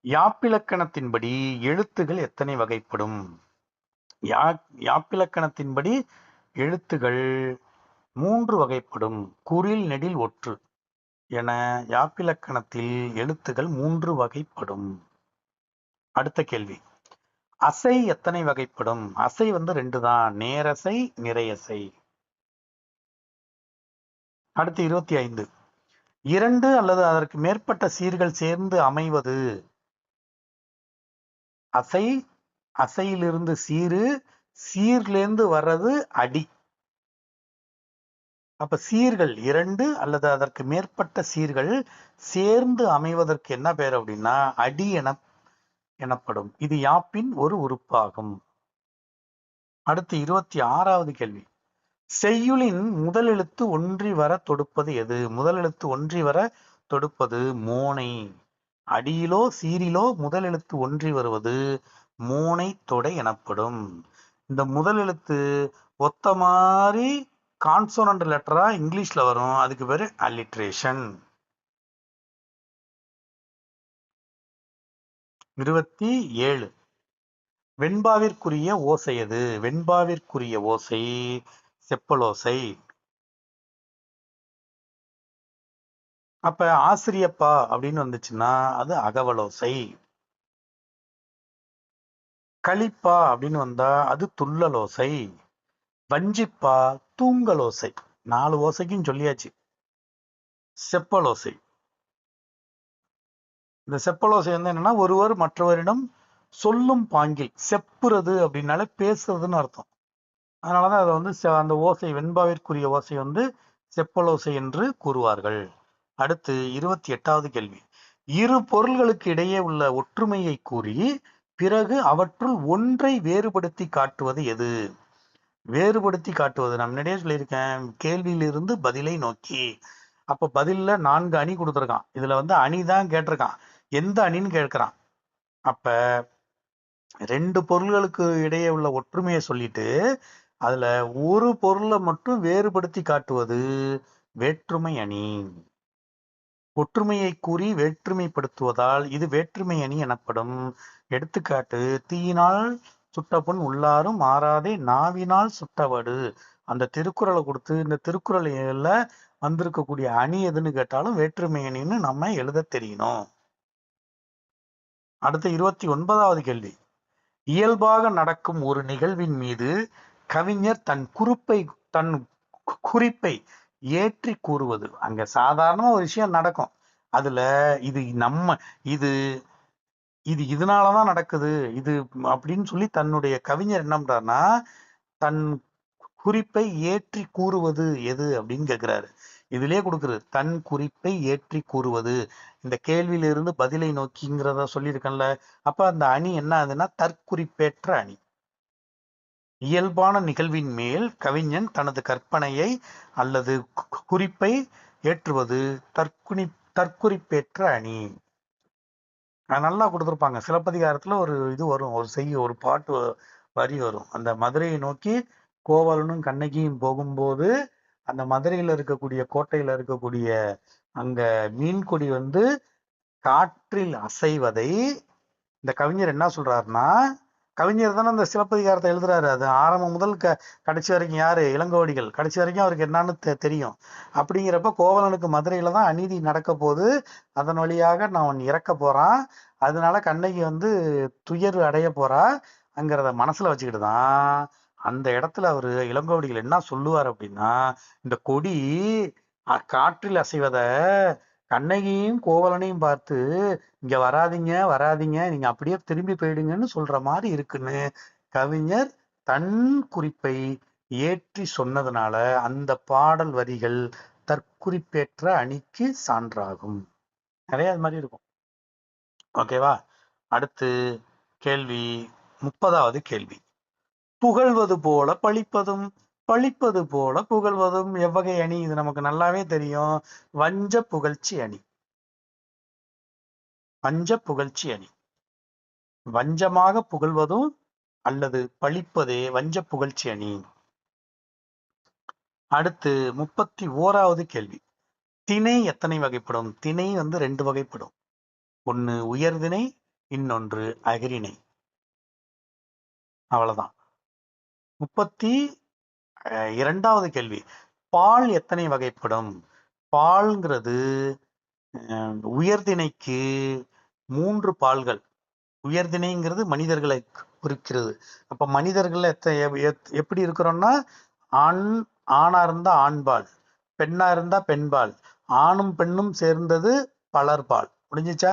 யாப்பிலக்கணத்தின்படி எழுத்துகள் எத்தனை வகைப்படும்? யாப்பிலக்கணத்தின்படி எழுத்துகள் 3 வகைப்படும். குறில் நெடில் ஒற்று என யாப்பிலக்கணத்தில் எழுத்துகள் 3 வகைப்படும். அடுத்த கேள்வி. அசை எத்தனை வகைப்படும்? அசை 2 தான். நேரசை, நிறையசை. அடுத்து 25. 2 அல்லது அதற்கு மேற்பட்ட சீர்கள் சேர்ந்து அமைவது அசை. அசையிலிருந்து சீரு, சீர்லேருந்து வர்றது அடி. அப்ப சீர்கள் 2 அல்லது அதற்கு மேற்பட்ட சீர்கள் சேர்ந்து அமைவதற்கு என்ன பேர் அப்படின்னா அடி எனப்படும். இது யாப்பின் ஒரு உறுப்பாகும். அடுத்து 26வது கேள்வி. செய்யுளின் முதல் எழுத்து ஒன்றி வர தொடுப்பது எது? முதல் எழுத்து ஒன்றி வர தொடுப்பது மோனை. அடியிலோ சீரிலோ முதல் எழுத்து ஒன்றி வருவது மோனை தொடை எனப்படும். இந்த முதல் எழுத்து ஒத்த மாதிரி கான்சோனன்ட் லெட்டரா இங்கிலீஷ்ல வரும். அதுக்கு பேரு அல்லிட்ரேஷன். 27. வெண்பாவிற்குரிய ஓசை எது? வெண்பாவிற்குரிய ஓசை செப்பலோசை. அப்ப ஆசிரியப்பா அப்படின்னு வந்துச்சுன்னா அது அகவலோசை. களிப்பா அப்படின்னு வந்தா அது துள்ளலோசை. வஞ்சிப்பா தூங்கலோசை. 4 ஓசைக்கும் சொல்லியாச்சு. செப்பலோசை. இந்த செப்பலோசை என்னன்னா ஒருவர் மற்றவரிடம் சொல்லும் பாங்கில், செப்புறது அப்படின்னாலே பேசுறதுன்னு அர்த்தம். அதனாலதான் அதை அந்த ஓசை, வெண்பாவிற்குரிய ஓசை செப்பலோசை என்று கூறுவார்கள். அடுத்து 28வது கேள்வி. இரு பொருள்களுக்கு இடையே உள்ள ஒற்றுமையை கூறி பிறகு அவற்றுள் ஒன்றை வேறுபடுத்தி காட்டுவது எது? வேறுபடுத்தி காட்டுவது நான் முன்னாடியே சொல்லியிருக்கேன், கேள்வியிலிருந்து பதிலை நோக்கி. அப்ப பதில்ல 4 அணி கொடுத்துருக்கான். இதுல அணி தான் கேட்டிருக்கான். எந்த அணின்னு கேட்கிறான். அப்ப 2 பொருள்களுக்கு இடையே உள்ள ஒற்றுமையை சொல்லிட்டு அதுல ஒரு பொருளை மட்டும் வேறுபடுத்தி காட்டுவது வேற்றுமை அணி. ஒற்றுமையை கூறி வேற்றுமைப்படுத்துவதால் இது வேற்றுமை அணி எனப்படும். எடுத்துக்காட்டு, தீயினால் சுட்டப்புண் உள்ளாரும் ஆறாதே நாவினால் சுட்டவடு. அந்த திருக்குறளை கொடுத்து இந்த திருக்குறள்ல வந்திருக்கக்கூடிய அணி எதுன்னு கேட்டாலும் வேற்றுமை அணின்னு நம்ம எழுத தெரியணும். அடுத்த 29வது கேள்வி. இயல்பாக நடக்கும் ஒரு நிகழ்வின் மீது கவிஞர் தன் குறிப்பை ஏற்றி கூறுவது. அங்க சாதாரணமா ஒரு விஷயம் நடக்கும். அதுல இது இது இது இதனாலதான் நடக்குது இது அப்படின்னு சொல்லி தன்னுடைய கவிஞர் என்ன பண்றாருன்னா தன் குறிப்பை ஏற்றி கூறுவது எது அப்படின்னு கேட்கிறாரு. இதுலயே கொடுக்குறது தன் குறிப்பை ஏற்றி கூறுவது. இந்த கேள்வியிலிருந்து பதிலை நோக்கிங்கிறத சொல்லியிருக்கேன்ல. அப்ப அந்த அணி என்ன ஆகுதுன்னா தற்குறிப்பேற்ற அணி. இயல்பான நிகழ்வின் மேல் கவிஞன் தனது கற்பனையை அல்லது குறிப்பை ஏற்றுவது தற்குறிப்பேற்ற அணி. நல்லா கொடுத்துருப்பாங்க. சிலப்பதிகாரத்துல ஒரு இது வரும், ஒரு பாட்டு வரி வரும். அந்த மதுரையை நோக்கி கோவலனும் கண்ணகியும் போகும்போது அந்த மதுரையில இருக்கக்கூடிய கோட்டையில இருக்கக்கூடிய அங்க மீன் கொடி வந்து காற்றில் அசைவதை இந்த கவிஞர் என்ன சொல்றாருன்னா, கவிஞர் தானே அந்த சிலப்பதிகாரத்தை எழுதுறாரு. அது ஆரம்பம் முதல் கடைசி வரைக்கும் யாரு, இளங்கோவடிகள். கடைசி வரைக்கும் அவருக்கு என்னன்னு தெரியும். அப்படிங்கிறப்ப கோவலனுக்கு மதுரையில தான் அநீதி நடக்க போது, அதன் வழியாக நான் இறக்க போறான், அதனால கண்ணகி வந்து துயர் அடைய போறா அங்கிறத மனசுல வச்சுக்கிட்டு தான் அந்த இடத்துல அவரு இளங்கோவடிகள் என்ன சொல்லுவார் அப்படின்னா, இந்த கொடி காற்றில் அசைவத கண்ணகியும் கோவலனையும் பார்த்து இங்க வராதீங்க வராதீங்க, நீங்க அப்படியே திரும்பி போயிடுங்கன்னு சொல்ற மாதிரி இருக்குன்னு கவிஞர் தன் குறிப்பை ஏற்றி சொன்னதுனால அந்த பாடல் வரிகள் தற்குறிப்பேற்ற அணிக்கு சான்றாகும். நிறைய அது மாதிரி இருக்கும். ஓகேவா? அடுத்து கேள்வி 30வது கேள்வி. புகழ்வது போல பழிப்பதும் பழிப்பது போல புகழ்வதும் எவ்வகை அணி? இது நமக்கு நல்லாவே தெரியும். வஞ்ச புகழ்ச்சி அணி. வஞ்ச புகழ்ச்சி அணி. வஞ்சமாக புகழ்வதும் அல்லது பழிப்பதே வஞ்ச புகழ்ச்சி அணி. அடுத்து 31வது கேள்வி. திணை எத்தனை வகைப்படும்? திணை வந்து 2 வகைப்படும். ஒன்னு உயர்திணை, இன்னொன்று அகிரிணை. அவ்வளவுதான். 32வது கேள்வி. பால் எத்தனை வகைப்படும்? பால்ங்கிறது உயர்திணைக்கு 3 பால்கள். உயர்திணைங்கிறது மனிதர்களை குறிக்கிறது. அப்ப மனிதர்கள் எப்படி இருக்கிறோம்னா, ஆணா இருந்தா ஆண்பால், பெண்ணா இருந்தா பெண்பால், ஆணும் பெண்ணும் சேர்ந்தது பலர்பால். முடிஞ்சிச்சா?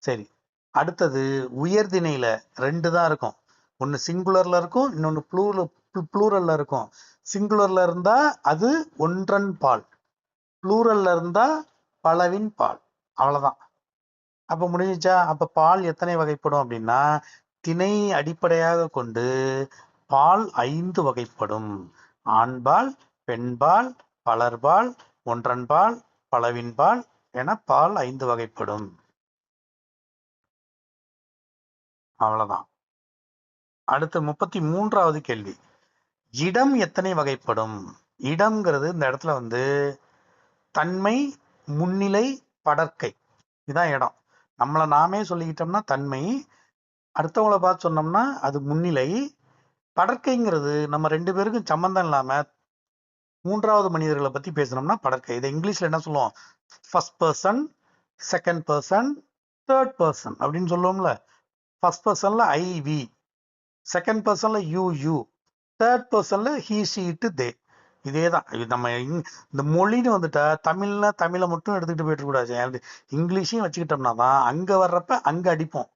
சரி. அடுத்தது உயர்திணையில 2 தான் இருக்கும். ஒன்னு சிங்குலர்ல இருக்கும், இன்னொன்னு ப்ளூரல்ல இருக்கும். சிங்குலர்ல இருந்தா அது ஒன்றன் பால், ப்ளூரல்ல இருந்தா பலவின் பால். அவ்வளவுதான். அப்ப முடிஞ்சிச்சா? அப்ப பால் எத்தனை வகைப்படும் அப்படின்னா, திணை அடிப்படையாக கொண்டு பால் 5 வகைப்படும். ஆண்பால், பெண்பால், பலர்பால், ஒன்றன்பால், பலவின்பால் என பால் 5 வகைப்படும். அவ்வளவுதான். அடுத்து 33வது கேள்வி. இடம் எத்தனை வகைப்படும்? இடம்ங்கிறது இந்த இடத்துல வந்து தன்மை, முன்னிலை, படர்க்கை. இதுதான் இடம். நம்மளை நாமே சொல்லிக்கிட்டோம்னா தன்மை, அடுத்தவங்கள பார்த்து சொன்னோம்னா அது முன்னிலை. படர்க்கைங்கிறது நம்ம 2 பேருக்கும் சம்பந்தம் இல்லாம 3வது மனிதர்களை பத்தி பேசணும்னா படர்க்கை. இதை இங்கிலீஷ்ல என்ன சொல்லுவோம்? First person, second person, third person அப்படின்னு சொல்லுவோம்ல. ஃபர்ஸ்ட் பர்சன்ல ஐ வி, செகண்ட் பர்சன்ல யூ யூ, தேர்ட் பர்சன்ல ஹீ ஷீ இட் தே. இதேதான். நம்ம இந்த மொழின்னு வந்துட்டா தமிழ்ல தமிழை மட்டும் எடுத்துக்கிட்டு போயிட்டு கூடாது. இங்கிலீஷையும் வச்சுக்கிட்டோம்னா தான் அங்க வர்றப்ப அங்க அடிப்போம்,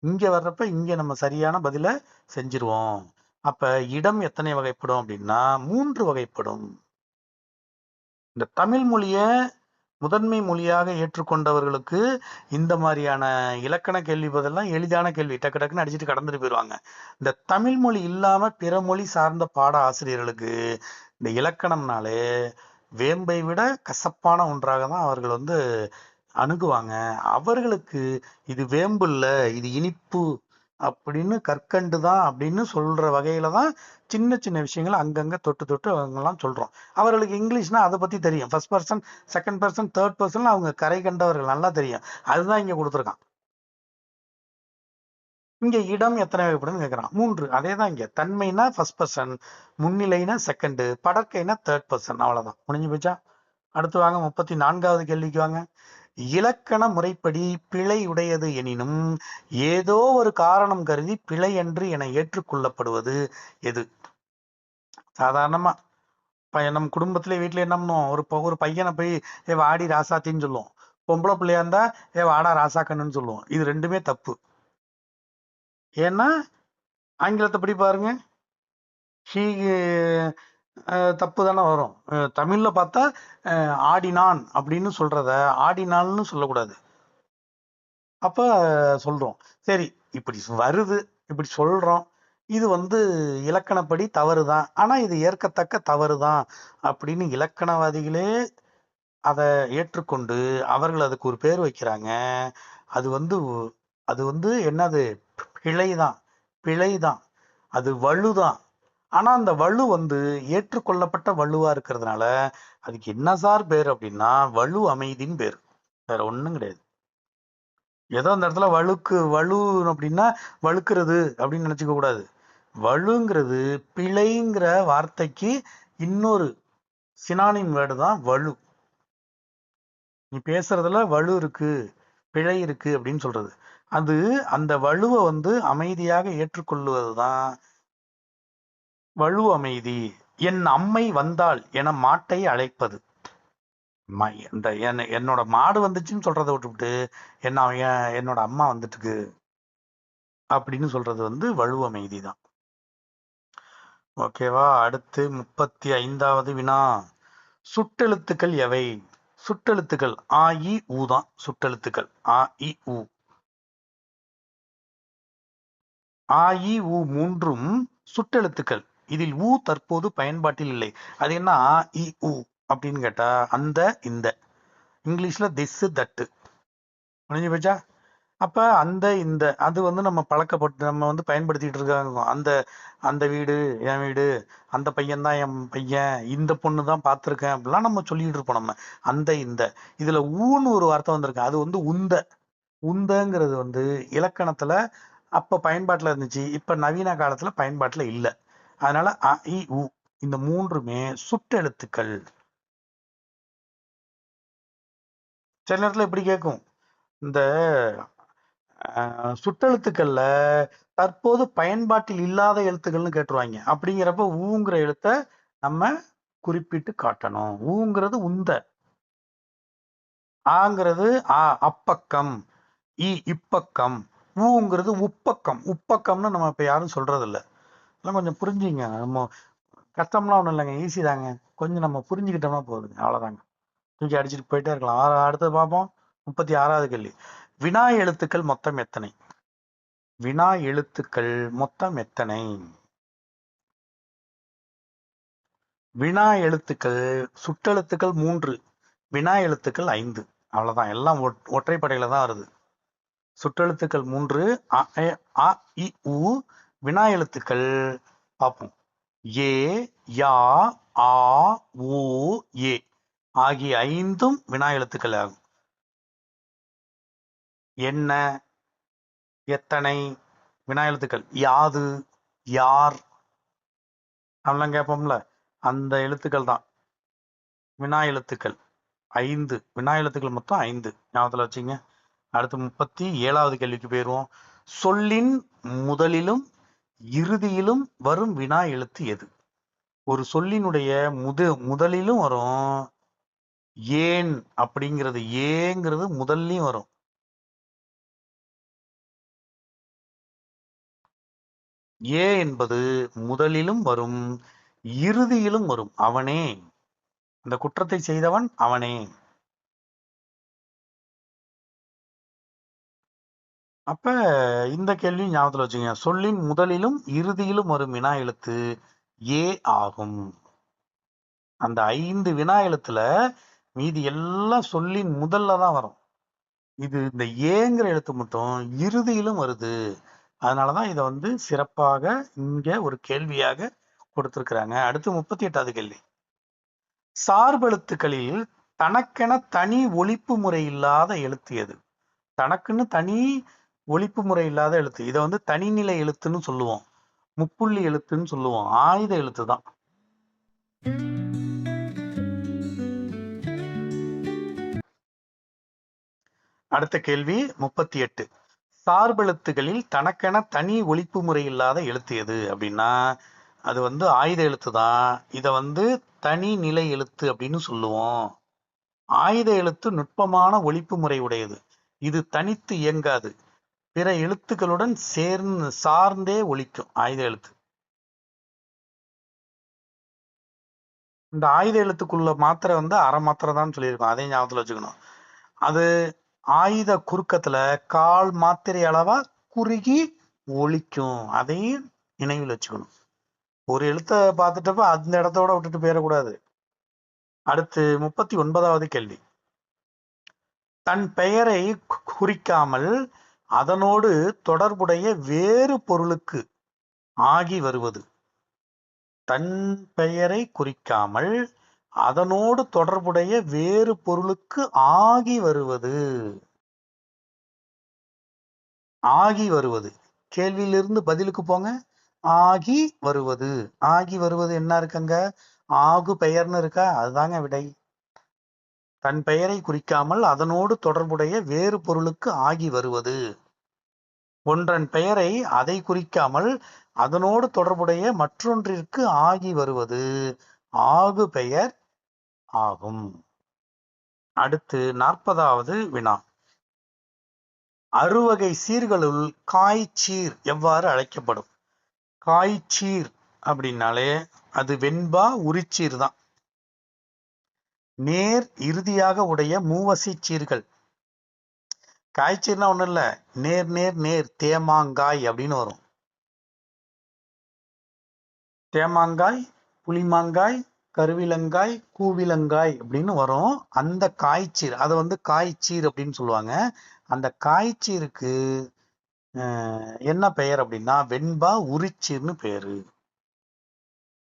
இங்க வர்றப்ப இங்க நம்ம சரியான பதில செஞ்சிருவோம். அப்ப இடம் எத்தனை வகைப்படும் அப்படின்னா 3 வகைப்படும். இந்த தமிழ் மொழிய முதன்மை மொழியாக ஏற்றுக்கொண்டவர்களுக்கு இந்த மாதிரியான இலக்கண கேள்வி பதிலாம் எளிதான கேள்வி, டக்கு டக்குன்னு அடிச்சுட்டு கடந்துட்டு போயிடுவாங்க. இந்த தமிழ் மொழி இல்லாம பிற மொழி சார்ந்த பாட ஆசிரியர்களுக்கு இந்த இலக்கணம்னாலே வேம்பை விட கசப்பான ஒன்றாக தான் அவர்கள் வந்து அணுகுவாங்க. அவர்களுக்கு இது வேம்பு இல்ல, இது இனிப்பு அப்படின்னு கற்கண்டு தான் அப்படின்னு சொல்ற வகையில தான் சின்ன சின்ன விஷயங்கள் அங்கங்க தொட்டு தொட்டு அவங்கெல்லாம் சொல்றோம். அவர்களுக்கு இங்கிலீஷ்னா அதை பத்தி தெரியும். First person, second person, third person அவங்க கரை கண்டவர்கள், நல்லா தெரியும். அதுதான் இங்க கொடுத்துருக்கான். இங்க இடம் எத்தனை வகைப்படும் கேட்கிறான். 3. அதே தான் இங்க. தன்மைனா ஃபர்ஸ்ட் பர்சன், முன்னிலைனா செகண்ட், படற்கைனா தேர்ட் பர்சன். அவ்வளவுதான். முடிஞ்சு போச்சா? அடுத்து வாங்க 34வது கேள்விக்கு வாங்க. இலக்கண முறைப்படி பிழை உடையது எனினும் ஏதோ ஒரு காரணம் கருதி பிழை என்று என ஏற்றுக்கொள்ளப்படுவது எது? சாதாரணமா நம்ம குடும்பத்திலே வீட்டுல என்ன பண்ணுவோம்? ஒரு பையனை போய் ஏ வாடி ராசாத்தின்னு சொல்லுவோம். பொம்பளை பிள்ளையா இருந்தா ஏ வாடா ராசாக்கண்ணுன்னு சொல்லுவோம். இது ரெண்டுமே தப்பு. ஏன்னா ஆங்கிலத்தை படி பாருங்க, ஹீ தப்பு தானே வரும். தமிழ்ல பார்த்தா ஆடினான் அப்படின்னு சொல்றத ஆடினான்னு சொல்லக்கூடாது. அப்ப சொல்றோம், சரி இப்படி வருது, இப்படி சொல்றோம், இது வந்து இலக்கணப்படி தவறுதான், ஆனா இது ஏற்கத்தக்க தவறுதான் அப்படின்னு இலக்கணவாதிகளே அதை ஏற்றுக்கொண்டு அவர்கள் அதுக்கு ஒரு பேர் வைக்கிறாங்க. அது வந்து அது வந்து என்னது? பிழைதான், பிழைதான், அது வலுதான். ஆனா அந்த வலு வந்து ஏற்றுக்கொள்ளப்பட்ட வலுவா இருக்கிறதுனால அதுக்கு என்ன சார் பேர் அப்படின்னா வலு அமைதின்னு பேர், வேற ஒண்ணும் கிடையாது. ஏதோ அந்த இடத்துல வலு அப்படின்னா வழுக்கிறது அப்படின்னு நினைச்சுக்க கூடாது. வலுங்கிறது பிழைங்கிற வார்த்தைக்கு இன்னொரு சினானிம் வேர்டு தான் வலு. நீ பேசுறதுல வலு இருக்கு, பிழை இருக்கு அப்படின்னு சொல்றது. அது அந்த வலுவை வந்து அமைதியாக ஏற்றுக்கொள்வதுதான் வலு அமைதி. என் அம்மை வந்தாள் என மாட்டை அழைப்பது. இந்த என்னோட மாடு வந்துச்சுன்னு சொல்றதை விட்டுவிட்டு என்னோட அம்மா வந்துட்டுக்கு அப்படின்னு சொல்றது வந்து வலு அமைதி தான். ஓகேவா? அடுத்து 35வது வினா. சுட்டெழுத்துக்கள் எவை? சுட்டெழுத்துக்கள் ஆ இ ஊ தான் சுட்டெழுத்துக்கள். ஆ இ ஊ. ஆ இ ஊ மூன்றும் சுட்டெழுத்துக்கள். இதில் ஊ தற்போது பயன்பாட்டில் இல்லை. அது என்ன ஆ இ ஊ அப்படின்னு கேட்டா அந்த இந்த. இங்கிலீஷ்ல திஸ் தட்டு முடிஞ்சு போச்சா? அப்ப அந்த இந்த அது வந்து நம்ம பழக்கப்பட்டு நம்ம வந்து பயன்படுத்திட்டு இருக்காங்க. அந்த அந்த வீடு என் வீடு, அந்த பையன் தான் என் பையன், இந்த பொண்ணு தான் பார்த்துருக்கேன் அப்படிலாம் நம்ம சொல்லிட்டு இருப்போம். நம்ம அந்த இந்த இதுல ஊன்னு ஒரு வார்த்தை வந்திருக்கு. அது வந்து உந்த. உந்தங்கிறது வந்து இலக்கணத்துல அப்ப பயன்பாட்டுல இருந்துச்சு, இப்ப நவீன காலத்துல பயன்பாட்டுல இல்லை. அதனால அ இ உ இந்த மூன்றுமே சுட்டெழுத்துக்கள். சில நேரத்துல இப்படி கேட்கும், இந்த சுட்டெழுத்துக்கள்ல தற்போது பயன்பாட்டில் இல்லாத எழுத்துக்கள்னு கேட்டுருவாங்க. அப்படிங்கிறப்ப ஊங்கிற எழுத்த நம்ம குறிப்பிட்டு காட்டணும். ஊங்கிறது உந்த, ஆங்கிறது அப்பக்கம், இப்பக்கம், ஊங்கிறது உப்பக்கம். உப்பக்கம்னு நம்ம இப்ப யாரும் சொல்றது இல்லை. எல்லாம் கொஞ்சம் புரிஞ்சுங்க. நம்ம கஷ்டம்லாம் ஒண்ணும் இல்லைங்க, ஈஸி தாங்க. கொஞ்சம் நம்ம புரிஞ்சுக்கிட்டோம்னா போதுங்க, அவ்வளவுதாங்க. தூக்கி அடிச்சுட்டு போயிட்டே இருக்கலாம். அடுத்து பார்ப்போம். 36வது கேள்வி. வினா எழுத்துக்கள் மொத்தம் எத்தனை? வினா எழுத்துக்கள் மொத்தம் எத்தனை? வினா எழுத்துக்கள் சுட்டெழுத்துக்கள் 3, வினா எழுத்துக்கள் 5. அவ்வளவுதான். எல்லாம் ஒற்றைப்படையில தான் வருது. சுட்டெழுத்துக்கள் 3, அ இ உ. வினா எழுத்துக்கள் பார்ப்போம். ஏ, யா, ஆ, ஊ, ஏ ஆகிய 5ம் வினா எழுத்துக்கள் ஆகும். என்ன, எத்தனை வினா எழுத்துக்கள். யாது, யார் அப்படிலாம் கேட்போம்ல, அந்த எழுத்துக்கள் தான் வினா எழுத்துக்கள். 5 வினா எழுத்துக்கள் மொத்தம் 5 ஞாபகத்துல வச்சுங்க. அடுத்து 37வது கேள்விக்கு போயிருவோம். சொல்லின் முதலிலும் இறுதியிலும் வரும் வினா எழுத்து எது? ஒரு சொல்லினுடைய முதலிலும் வரும். ஏன் அப்படிங்கிறது, ஏங்கிறது முதல்லையும் வரும். ஏ என்பது முதலிலும் வரும், இறுதியிலும் வரும். அவனே, அந்த குற்றத்தை செய்தவன் அவனே. அப்ப இந்த கேள்வி ஞாபகத்துல வச்சுங்க. சொல்லின் முதலிலும் இறுதியிலும் வரும் வினா எழுத்து ஏ ஆகும். அந்த 5 வினா எழுத்துல மீதி எல்லாம் சொல்லின் முதல்ல தான் வரும். இது இந்த ஏங்கிற எழுத்து மட்டும் இறுதியிலும் வருது. அதனாலதான் இதை வந்து சிறப்பாக இங்க ஒரு கேள்வியாக கொடுத்திருக்கிறாங்க. அடுத்து 38வது கேள்வி. சார்பெழுத்துக்களில் தனக்கென தனி ஒலிப்பு முறை இல்லாத எழுத்து எது? தனக்குன்னு தனி ஒலிப்பு முறை இல்லாத எழுத்து. இதை வந்து தனிநிலை எழுத்துன்னு சொல்லுவோம், முப்புள்ளி எழுத்துன்னு சொல்லுவோம், ஆயுத எழுத்து தான். அடுத்த கேள்வி 38. சார்பெழுத்துகளில் தனக்கென தனி ஒலிப்பு முறை இல்லாத எழுத்து எது அப்படின்னா அது வந்து ஆயுத எழுத்து தான். இதை வந்து தனி நிலை எழுத்து அப்படின்னு சொல்லுவோம். ஆயுத எழுத்து நுட்பமான ஒலிப்பு முறை உடையது. இது தனித்து இயங்காது, பிற எழுத்துக்களுடன் சார்ந்தே ஒலிக்கும். ஆயுத எழுத்து. இந்த ஆயுத எழுத்துக்குள்ள மாத்திரை வந்து அரை மாத்திரை தான் சொல்லியிருக்கோம், அதே ஞாபகத்துல வச்சுக்கணும். அது ஆயுத குறுக்கத்துல கால் மாத்திரை அளவா குறுகி ஒலிக்கும், அதையும் நினைவில் வச்சுக்கணும். ஒரு எழுத்த பார்த்துட்டப்ப அந்த இடத்தோட விட்டுட்டு போயிடக்கூடாது. அடுத்து 39வது கேள்வி. தன் பெயரை குறிக்காமல் அதனோடு தொடர்புடைய வேறு பொருளுக்கு ஆகி வருவது. தன் பெயரை குறிக்காமல் அதனோடு தொடர்புடைய வேறு பொருளுக்கு ஆகி வருவது. ஆகி வருவது. கேள்வியிலிருந்து பதிலுக்கு போங்க. ஆகி வருவது. ஆகி வருவது என்ன இருக்குங்க? ஆகு பெயர்னு இருக்கா? அதுதாங்க விடை. தன் பெயரை குறிக்காமல் அதனோடு தொடர்புடைய வேறு பொருளுக்கு ஆகி வருவது. ஒன்றன் பெயரை அதை குறிக்காமல் அதனோடு தொடர்புடைய மற்றொன்றிற்கு ஆகி வருவது ஆகு பெயர் ஆகும். அடுத்து 40வது வினா. அறுவகை சீர்களுள் காய்ச்சீர் எவ்வாறு அழைக்கப்படும்? காய்ச்சீர் அப்படின்னாலே அது வெண்பா உரிச்சீர் தான். நேர் இறுதியாக உடைய மூவசை சீர்கள். காய்ச்சீர்னா ஒண்ணும் இல்ல, நேர் நேர் நேர் தேமாங்காய் அப்படின்னு வரும். தேமாங்காய், புளிமாங்காய், கருவிலங்காய், கூவிலங்காய் அப்படின்னு வரும். அந்த காய்ச்சீர் அதை காய்ச்சீர் அப்படின்னு சொல்லுவாங்க. அந்த காய்ச்சீருக்கு என்ன பெயர் அப்படின்னா வெண்பா உரிச்சீர்னு பேரு.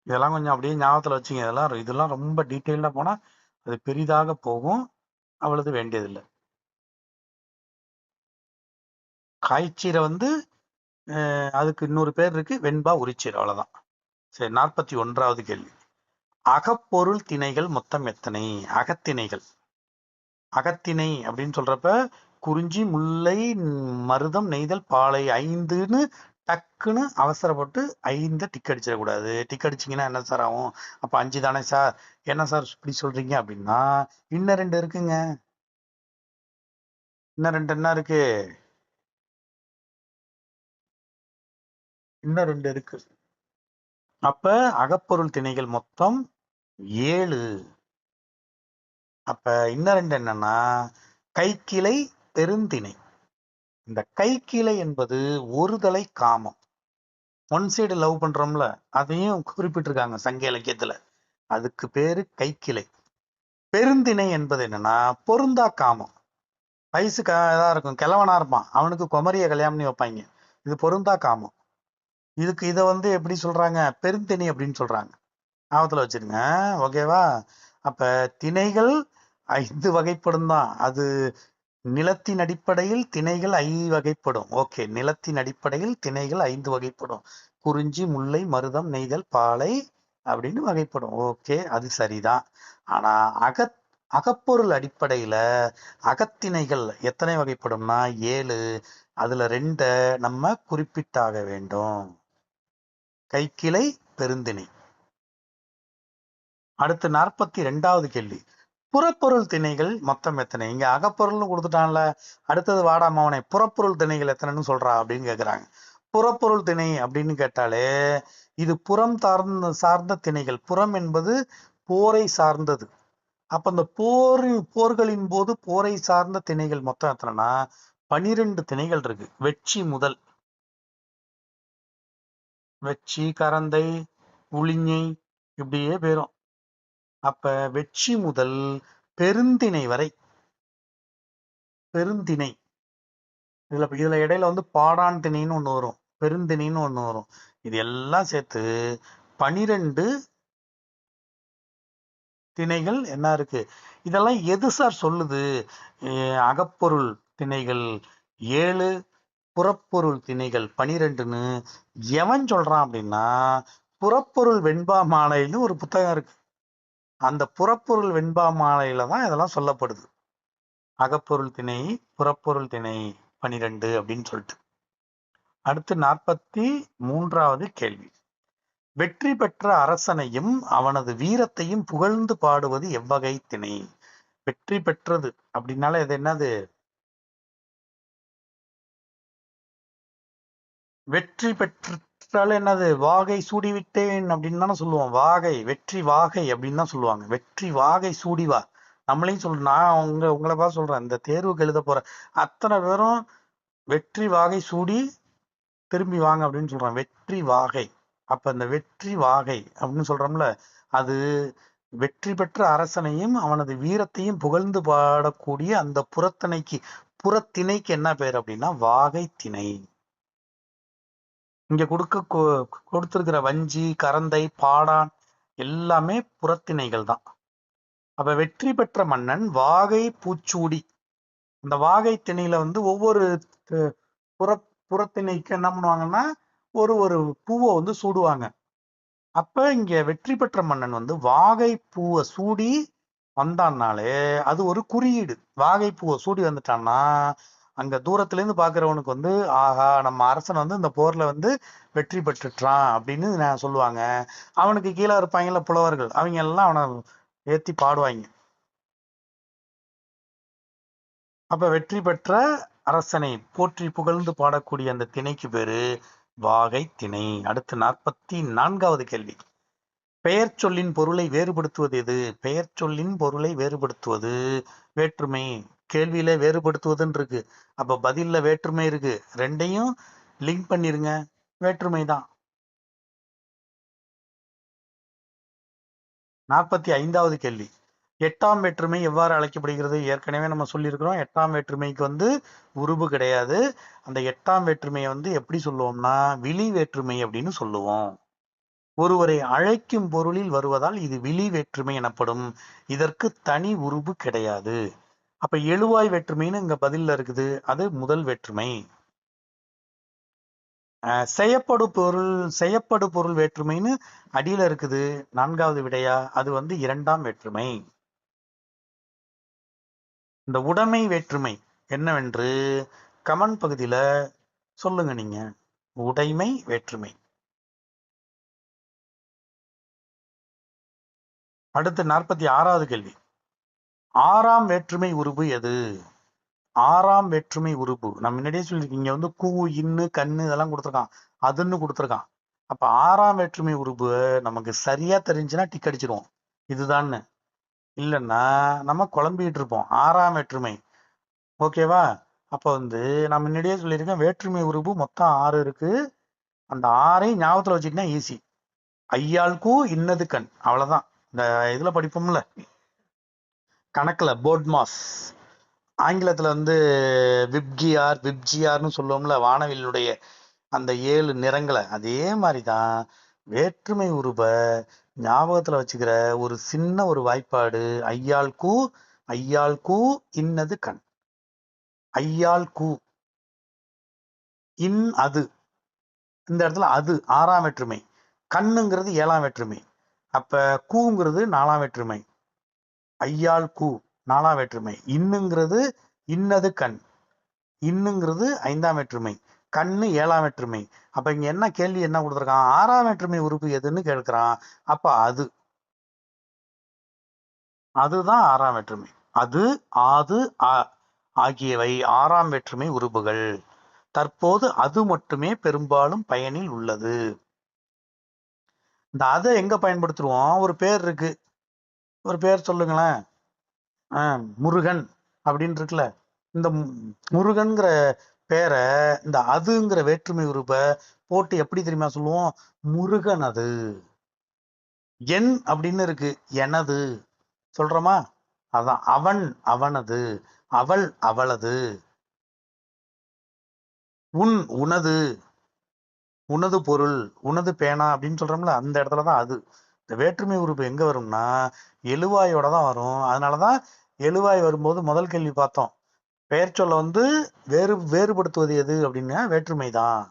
இதெல்லாம் கொஞ்சம் அப்படியே ஞாபகத்துல வச்சுங்க. இதெல்லாம் ரொம்ப டீட்டெயில்டா போனா அது பெரிதாக போகும். அவ்வளவு வேண்டியதில்லை. காய்ச்சீரை அதுக்கு இன்னொரு பேர் இருக்கு, வெண்பா உரிச்சீர். அவ்வளவுதான். சரி, 41வது கேள்வி. அகப்பொருள் திணைகள் மொத்தம் எத்தனை? அகத்திணைகள். அகத்திணை அப்படின்னு சொல்றப்ப குறிஞ்சி, முல்லை, மருதம், நெய்தல், பாலை 5ன்னு டக்குன்னு அவசரப்பட்டு 5 டிக் அடிச்சிடக்கூடாது. டிக் அடிச்சிங்கன்னா என்ன சார் ஆகும்? அப்ப 5 தானே சார், என்ன சார் இப்படி சொல்றீங்க அப்படின்னா, இன்னும் 2 இருக்குங்க. இன்னும் 2 என்ன இருக்கு? இன்னும் 2 இருக்கு. அப்ப அகப்பொருள் திணைகள் மொத்தம் 7. அப்ப இன்னும் 2 என்னன்னா கைக்கிளை, பெருந்திணை. இந்த கைக்கிளை என்பது ஒருதலை காமம். ஒன் சைடு லவ் பண்றோம்ல, அதையும் குறிப்பிட்டிருக்காங்க சங்க இலக்கியத்துல. அதுக்கு பேரு கைக்கிளை. பெருந்திணை என்பது என்னன்னா பொருந்தா காமம். வயசுக்கு இதா இருக்கும், கிழவனா இருப்பான், அவனுக்கு குமரிய கல்யாணம் பண்ணி வைப்பாங்க. இது பொருந்தா காமம். இதை எப்படி சொல்றாங்க? பெருந்திணை அப்படின்னு சொல்றாங்க. ஞாபகத்துல வச்சிருங்க. ஓகேவா? அப்ப திணைகள் 5 வகைப்படும் தான். அது நிலத்தின் அடிப்படையில் திணைகள் 5 வகைப்படும். ஓகே, நிலத்தின் அடிப்படையில் திணைகள் 5 வகைப்படும். குறிஞ்சி, முல்லை, மருதம், நெய்தல், பாலை அப்படின்னு வகைப்படும். ஓகே, அது சரிதான். ஆனா அகப்பொருள் அடிப்படையில அகத்திணைகள் எத்தனை வகைப்படும்னா 7. அதுல 2 நம்ம குறிப்பிட்டாக வேண்டும். கைக்கிளை, பெருந்திணை. அடுத்து 42வது கேள்வி. புறப்பொருள் திணைகள் மொத்தம் எத்தனை? இங்க அகப்பொருள்னு கொடுத்துட்டான்ல, அடுத்தது வாடா மாவனை புறப்பொருள் திணைகள் எத்தனைன்னு சொல்றா அப்படின்னு கேக்குறாங்க. புறப்பொருள் திணை அப்படின்னு கேட்டாலே இது புறம் சார்ந்த திணைகள். புறம் என்பது போரை சார்ந்தது. அப்ப இந்த போர்களின் போது போரை சார்ந்த திணைகள் மொத்தம் எத்தனைனா 12 திணைகள் இருக்கு. வெட்சி முதல் வெட்சி, கரந்தை, உளிஞை இப்படியே போயிரும். அப்ப வெட்சி முதல் பெருந்திணை வரை. பெருந்திணை இதுல இடையில பாடான் திணைன்னு ஒண்ணு வரும், பெருந்திணைன்னு ஒண்ணு வரும். இது எல்லாம் சேர்த்து 12 திணைகள் என்ன இருக்கு. இதெல்லாம் எது சார் சொல்லுது? அகப்பொருள் திணைகள் 7, புறப்பொருள் திணைகள் 12ன்னு எவன் சொல்றான் அப்படின்னா, புறப்பொருள் வெண்பா மாலைன்னு ஒரு புத்தகம் இருக்கு. அந்த புறப்பொருள் வெண்பா மாலையில தான் இதெல்லாம் சொல்லப்படுது. அகப்பொருள் திணை, புறப்பொருள் திணை 12 அப்படின்னு சொல்லிட்டு. அடுத்து 43வது கேள்வி. வெற்றி பெற்ற அரசனையும் அவனது வீரத்தையும் புகழ்ந்து பாடுவது எவ்வகை திணை? வெற்றி பெற்றது அப்படின்னால இது என்னது? வெற்றி பெற்றால என்னது? வாகை சூடிவிட்டேன் அப்படின்னு தானே சொல்லுவோம். வாகை, வெற்றி வாகை அப்படின்னு தான் சொல்லுவாங்க. வெற்றி வாகை சூடிவா. நம்மளையும் நான் உங்களை பார்த்து சொல்றேன். இந்த தேர்வுக்கு எழுத போற அத்தனை பேரும் வெற்றி வாகை சூடி திரும்பி வாங்க அப்படின்னு சொல்றான். வெற்றி வாகை. அப்ப இந்த வெற்றி வாகை அப்படின்னு சொல்றோம்ல, அது வெற்றி பெற்ற அரசனையும் அவனது வீரத்தையும் புகழ்ந்து பாடக்கூடிய அந்த புறத்திணைக்கு என்ன பேர் அப்படின்னா வாகை திணை. இங்க கொடுத்திருக்கிற வஞ்சி, கரந்தை, பாடான் எல்லாமே புறத்திணைகள் தான். அப்ப வெற்றி பெற்ற மன்னன் வாகை பூச்சூடி, அந்த வாகை திணையில வந்து ஒவ்வொரு புற புறத்திணைக்கு என்ன பண்ணுவாங்கன்னா ஒரு ஒரு பூவை வந்து சூடுவாங்க. அப்ப இங்க வெற்றி பெற்ற மன்னன் வந்து வாகை பூவை சூடி வந்தான்னாலே அது ஒரு குறியீடு. வாகை பூவை சூடி வந்துட்டான்னா அங்க தூரத்துல இருந்து பாக்குறவனுக்கு வந்து ஆஹா நம்ம அரசன் வந்து இந்த போர்ல வந்து வெற்றி பெற்றுட்டான் அப்படின்னு நான் சொல்லுவாங்க. அவனுக்கு கீழே இருப்பாங்கல்ல புலவர்கள், அவங்க எல்லாம் அவனை ஏத்தி பாடுவாங்க. அப்ப வெற்றி பெற்ற அரசனை போற்றி புகழ்ந்து பாடக்கூடிய அந்த திணைக்கு பேரு வாகை திணை. அடுத்து 44வது கேள்வி. பெயர் சொல்லின் பொருளை வேறுபடுத்துவது எது? பெயர் சொல்லின் பொருளை வேறுபடுத்துவது வேற்றுமை. கேள்வியில வேறுபடுத்துவதுன்னு இருக்கு, அப்ப பதில்ல வேற்றுமை இருக்கு, ரெண்டையும் லிங்க் பண்ணிருங்க, வேற்றுமை தான். 45வது கேள்வி. எட்டாம் வேற்றுமை எவ்வாறு அழைக்கப்படுகிறது? ஏற்கனவே நம்ம சொல்லியிருக்கிறோம், எட்டாம் வேற்றுமைக்கு வந்து உருபு கிடையாது. அந்த எட்டாம் வேற்றுமையை வந்து எப்படி சொல்லுவோம்னா விழி வேற்றுமை அப்படின்னு சொல்லுவோம். ஒருவரை அழைக்கும் பொருளில் வருவதால் இது விழி வேற்றுமை எனப்படும். இதற்கு தனி உருபு கிடையாது. அப்ப எழுவாய் வேற்றுமைன்னு இங்க பதில்ல இருக்குது, அது முதல் வேற்றுமை. செய்யப்படு பொருள் வேற்றுமைன்னு அடியில இருக்குது, 4வது விடையா, அது வந்து இரண்டாம் வேற்றுமை. இந்த உடைமை வேற்றுமை என்னவென்று கமெண்ட் பகுதியில சொல்லுங்க நீங்க. உடைமை வேற்றுமை. அடுத்து 46வது கேள்வி. ஆறாம் வேற்றுமை உருபு எது? ஆறாம் வேற்றுமை உருபு நம்ம முன்னாடியே சொல்லியிருக்கீங்க, வந்து கூ, இன்னு, கண்ணு இதெல்லாம் கொடுத்துருக்கான், அதுன்னு கொடுத்துருக்கான். அப்ப ஆறாம் வேற்றுமை உருபு நமக்கு சரியா தெரிஞ்சுன்னா டிக் அடிச்சிருவோம் இதுதான்னு, இல்லைன்னா நம்ம குழம்பிட்டு இருப்போம். ஆறாம் வேற்றுமை ஓகேவா? அப்ப வந்து நான் முன்னாடியே சொல்லியிருக்கேன், வேற்றுமை உருபு மொத்தம் 6 இருக்கு. அந்த 6ஐயும் ஞாபகத்துல வச்சுக்கிட்டா ஈஸி. ஐயாளுக்கு இன்னது கண், அவ்வளவுதான். இந்த இதுல படிப்போம்ல கணக்குல, போர்ட் மாஸ், ஆங்கிலத்துல வந்து விப்ஜிஆர் விப்ஜிஆர்னு சொல்லுவோம்ல, வானவில்லுடைய அந்த 7 நிறங்களை, அதே மாதிரிதான் வேற்றுமை உருப ஞாபகத்துல வச்சுக்கிற ஒரு சின்ன ஒரு வாய்ப்பாடு. ஐயாள் கூ இன்னது கண். ஐயாள் கூ இன் அது, இந்த இடத்துல அது ஆறாம் வேற்றுமை, கண்ணுங்கிறது 7ஆம் வேற்றுமை, அப்ப கூங்கிறது 4ஆம் வேற்றுமை, ஐயாள் கூ 4ஆம் வேற்றுமை, இன்னுங்கிறது இன்னது கண், இன்னுங்கிறது 5ஆம் வேற்றுமை, கண்ணு 7ஆம் வேற்றுமை. அப்ப இங்க என்ன கேள்வி என்ன கொடுத்துருக்கான், 6ஆம் வேற்றுமை உறுப்பு எதுன்னு கேட்கிறான். அப்ப அதுதான் 6ஆம் வேற்றுமை. அது, ஆது, ஆகியவை 6ஆம் வேற்றுமை உறுப்புகள். தற்போது அது மட்டுமே பெரும்பாலும் பயனில் உள்ளது. இந்த அதை எங்க பயன்படுத்துவோம்? ஒரு பேர் இருக்கு, ஒரு பேர் சொல்லுங்களேன். முருகன் அப்படின்னு இருக்குல்ல, இந்த முருகன்கிற பேரை இந்த அதுங்கிற வேற்றுமை உறுப்பை போட்டு எப்படி தெரியுமா சொல்லுவோம்? முருகன் அது. என் அப்படின்னு இருக்கு, எனது சொல்றோமா? அதான் அவன் அவனது, அவள் அவளது, உனது, உனது பொருள், உனது பேனா அப்படின்னு சொல்றோம்ல, அந்த இடத்துலதான் அது. இந்த வேற்றுமை உறுப்பு எங்க வரும்னா எழுவாயோட தான் வரும். அதனாலதான் எழுவாய் வரும்போது முதல் கேள்வி பார்த்தோம், பெயர் சொல்ல வந்து வேறுபடுத்துவது எது அப்படின்னா வேற்றுமை தான்.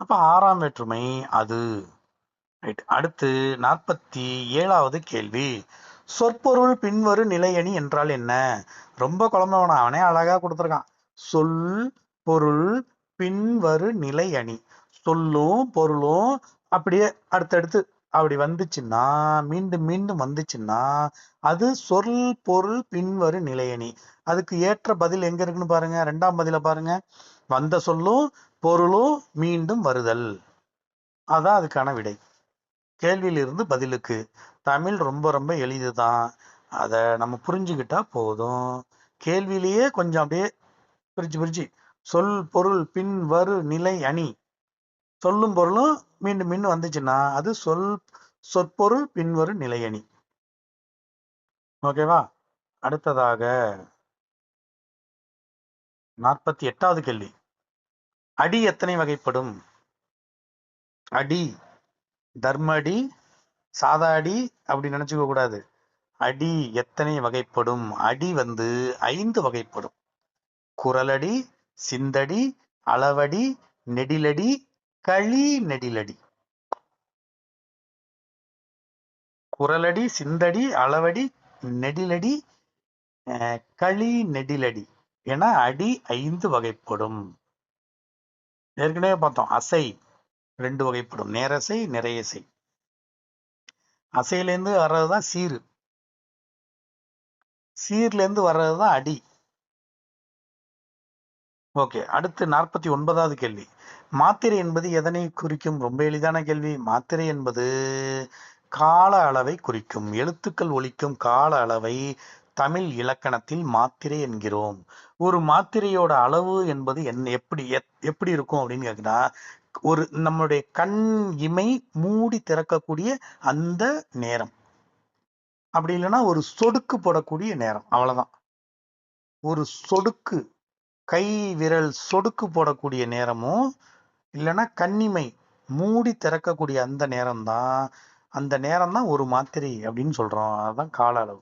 அப்ப 6ஆம் வேற்றுமை அது. ரைட். அடுத்து 47வது கேள்வி. சொற்பொருள் பின்வரு நிலையணி என்றால் என்ன? ரொம்ப குழம்ப வேணாம், அவனே அழகா கொடுத்துருக்கான். சொல் பொருள் பின்வரு நிலையணி. சொல்லும் பொருளும் அப்படியே அடுத்தடுத்து அப்படி வந்துச்சுன்னா, மீண்டும் மீண்டும் வந்துச்சுன்னா அது சொல் பொருள் பின்வரு நிலையணி. அதுக்கு ஏற்ற பதில் எங்க இருக்குன்னு பாருங்க, 2ஆம் பதில பாருங்க. வந்த சொல்லும் பொருளும் மீண்டும் வருதல், அதான் அதுக்கான விடை. கேள்வியிலிருந்து பதிலுக்கு. தமிழ் ரொம்ப ரொம்ப எளிதுதான், அதை நம்ம புரிஞ்சுக்கிட்டா போதும். கேள்வியிலேயே கொஞ்சம் அப்படியே பிரிச்சு பிரிச்சு, சொல் பொருள் பின் வரு நிலை அணி, சொல்லும் பொருளும் மீண்டும் மீண்டும் வந்துச்சுன்னா அது சொற்பொருள் பின்வரு நிலையணி. ஓகேவா? அடுத்ததாக 48வது கேள்வி. அடி எத்தனை வகைப்படும்? அடி, தர்ம அடி, சாதா அடி அப்படி நினைச்சுக்க கூடாது. அடி எத்தனை வகைப்படும்? அடி 5 வகைப்படும். குறளடி, சிந்தடி, அளவடி, நெடிலடி, களி நெடிலடி. குறளடி, சிந்தடி, அளவடி, நெடிலடி, களி நெடிலடி என அடி 5 வகைப்படும். ஏற்கனவே பார்த்தோம். அசை 2 வகைப்படும். நேரசை, நிறையசை. அசையிலேருந்து வர்றதுதான் சீர். சீர்லேருந்து வர்றதுதான் அடி. ஓகே, அடுத்து 49வது கேள்வி. மாத்திரை என்பது எதனை குறிக்கும்? ரொம்ப எளிதான கேள்வி. மாத்திரை என்பது கால அளவை குறிக்கும். எழுத்துக்கள் ஒலிக்கும் கால அளவை தமிழ் இலக்கணத்தில் மாத்திரை என்கிறோம். ஒரு மாத்திரையோட அளவு என்பது எப்படி இருக்கும் அப்படின்னு கேக்குறா, ஒரு நம்மளுடைய கண் இமை மூடி திறக்கக்கூடிய அந்த நேரம், அப்படி இல்லைன்னா ஒரு சொடுக்கு போடக்கூடிய நேரம், அவ்வளவுதான். ஒரு சொடுக்கு, கை விரல் சொடுக்கு போடக்கூடிய நேரமும் இல்லைன்னா கண்ணிமை மூடி திறக்கக்கூடிய அந்த நேரம் தான் ஒரு மாத்திரை அப்படின்னு சொல்றோம். அதுதான் கால அளவு.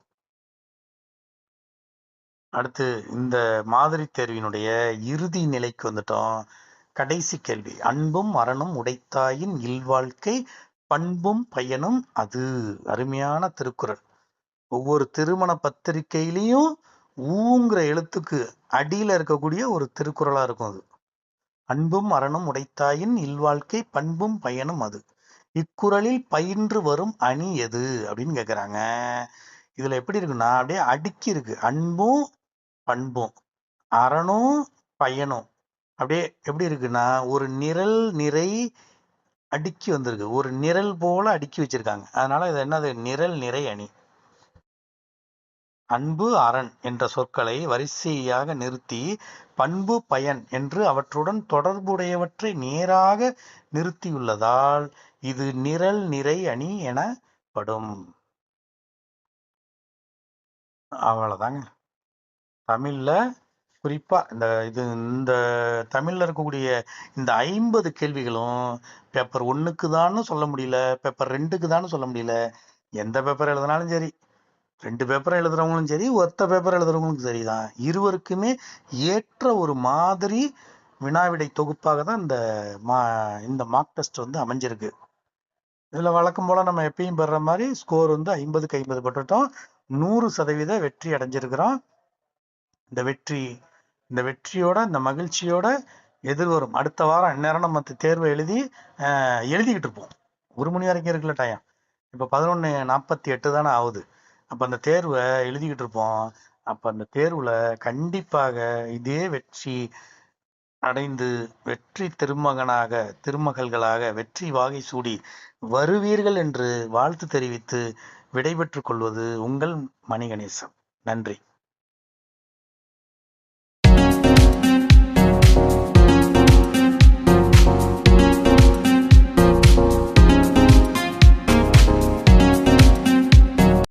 அடுத்து இந்த மாதிரி தேர்வினுடைய இறுதி நிலைக்கு வந்துட்டோம். கடைசி கேள்வி. அன்பும் அறனும் உடைத்தாயின் இல்வாழ்க்கை பண்பும் பயனும் அது. அருமையான திருக்குறள். ஒவ்வொரு திருமண பத்திரிகையிலையும் ஊங்கிற எழுத்துக்கு அடியில இருக்கக்கூடிய ஒரு திருக்குறளா இருக்கும் அது. அன்பும் அறனும் உடைத்தாயின் இல்வாழ்க்கை பண்பும் பயனும் அது. இக்குறளில் பயின்று வரும் அணி எது அப்படின்னு கேக்குறாங்க. இதுல எப்படி இருக்குன்னா அப்படியே அடுக்கி இருக்கு. அன்பும் பண்பும், அறனும் பயனும் அப்படியே எப்படி இருக்குன்னா ஒரு நிரல் நிறை அடுக்கி வந்திருக்கு. ஒரு நிரல் போல அடுக்கி வச்சிருக்காங்க. அதனால இது என்னது? நிரல் நிறை அணி. அன்பு அரண் என்ற சொற்களை வரிசையாக நிறுத்தி பண்பு பயன் என்று அவற்றுடன் தொடர்புடையவற்றை நேராக நிறுத்தியுள்ளதால் இது நிரல் நிறை அணி எனப்படும். அவ்வளவுதாங்க. தமிழ்ல குறிப்பா இந்த தமிழ்ல இருக்கக்கூடிய இந்த 50 கேள்விகளும் பேப்பர் 1க்கு தான் சொல்ல முடியல, பேப்பர் 2க்கு தான் சொல்ல முடியல. எந்த பேப்பர் எழுதினாலும் சரி, 2 பேப்பர் எழுதுறவங்களும் சரி, ஒத்த பேப்பர் எழுதுறவங்களும் சரிதான். இருவருக்குமே ஏற்ற ஒரு மாதிரி வினாவிடை தொகுப்பாக தான் இந்த மார்க் டெஸ்ட் அமைஞ்சிருக்கு. இதுல வழக்கம் போல நம்ம எப்பயும் பெற மாதிரி ஸ்கோர் 50க்கு 50 பெற்றுட்டோம். 100% வெற்றி அடைஞ்சிருக்கிறோம். இந்த வெற்றியோட, இந்த மகிழ்ச்சியோட எதிர்வரும் அடுத்த வாரம் இந்நேரம் நம்ம தேர்வை எழுதிக்கிட்டு இருப்போம். 1 மணி வரைக்கும் இருக்குல்ல டைம். இப்போ 11:48 தானே ஆகுது. அப்போ அந்த தேர்வை எழுதிக்கிட்டு இருப்போம். அப்போ அந்த தேர்வுல கண்டிப்பாக இதே வெற்றி அடைந்து வெற்றி திருமகள்களாக வெற்றி வாகை சூடி வருவீர்கள் என்று வாழ்த்து தெரிவித்து விடைபெற்றுக் கொள்வது உங்கள் மணிகணேசன். நன்றி.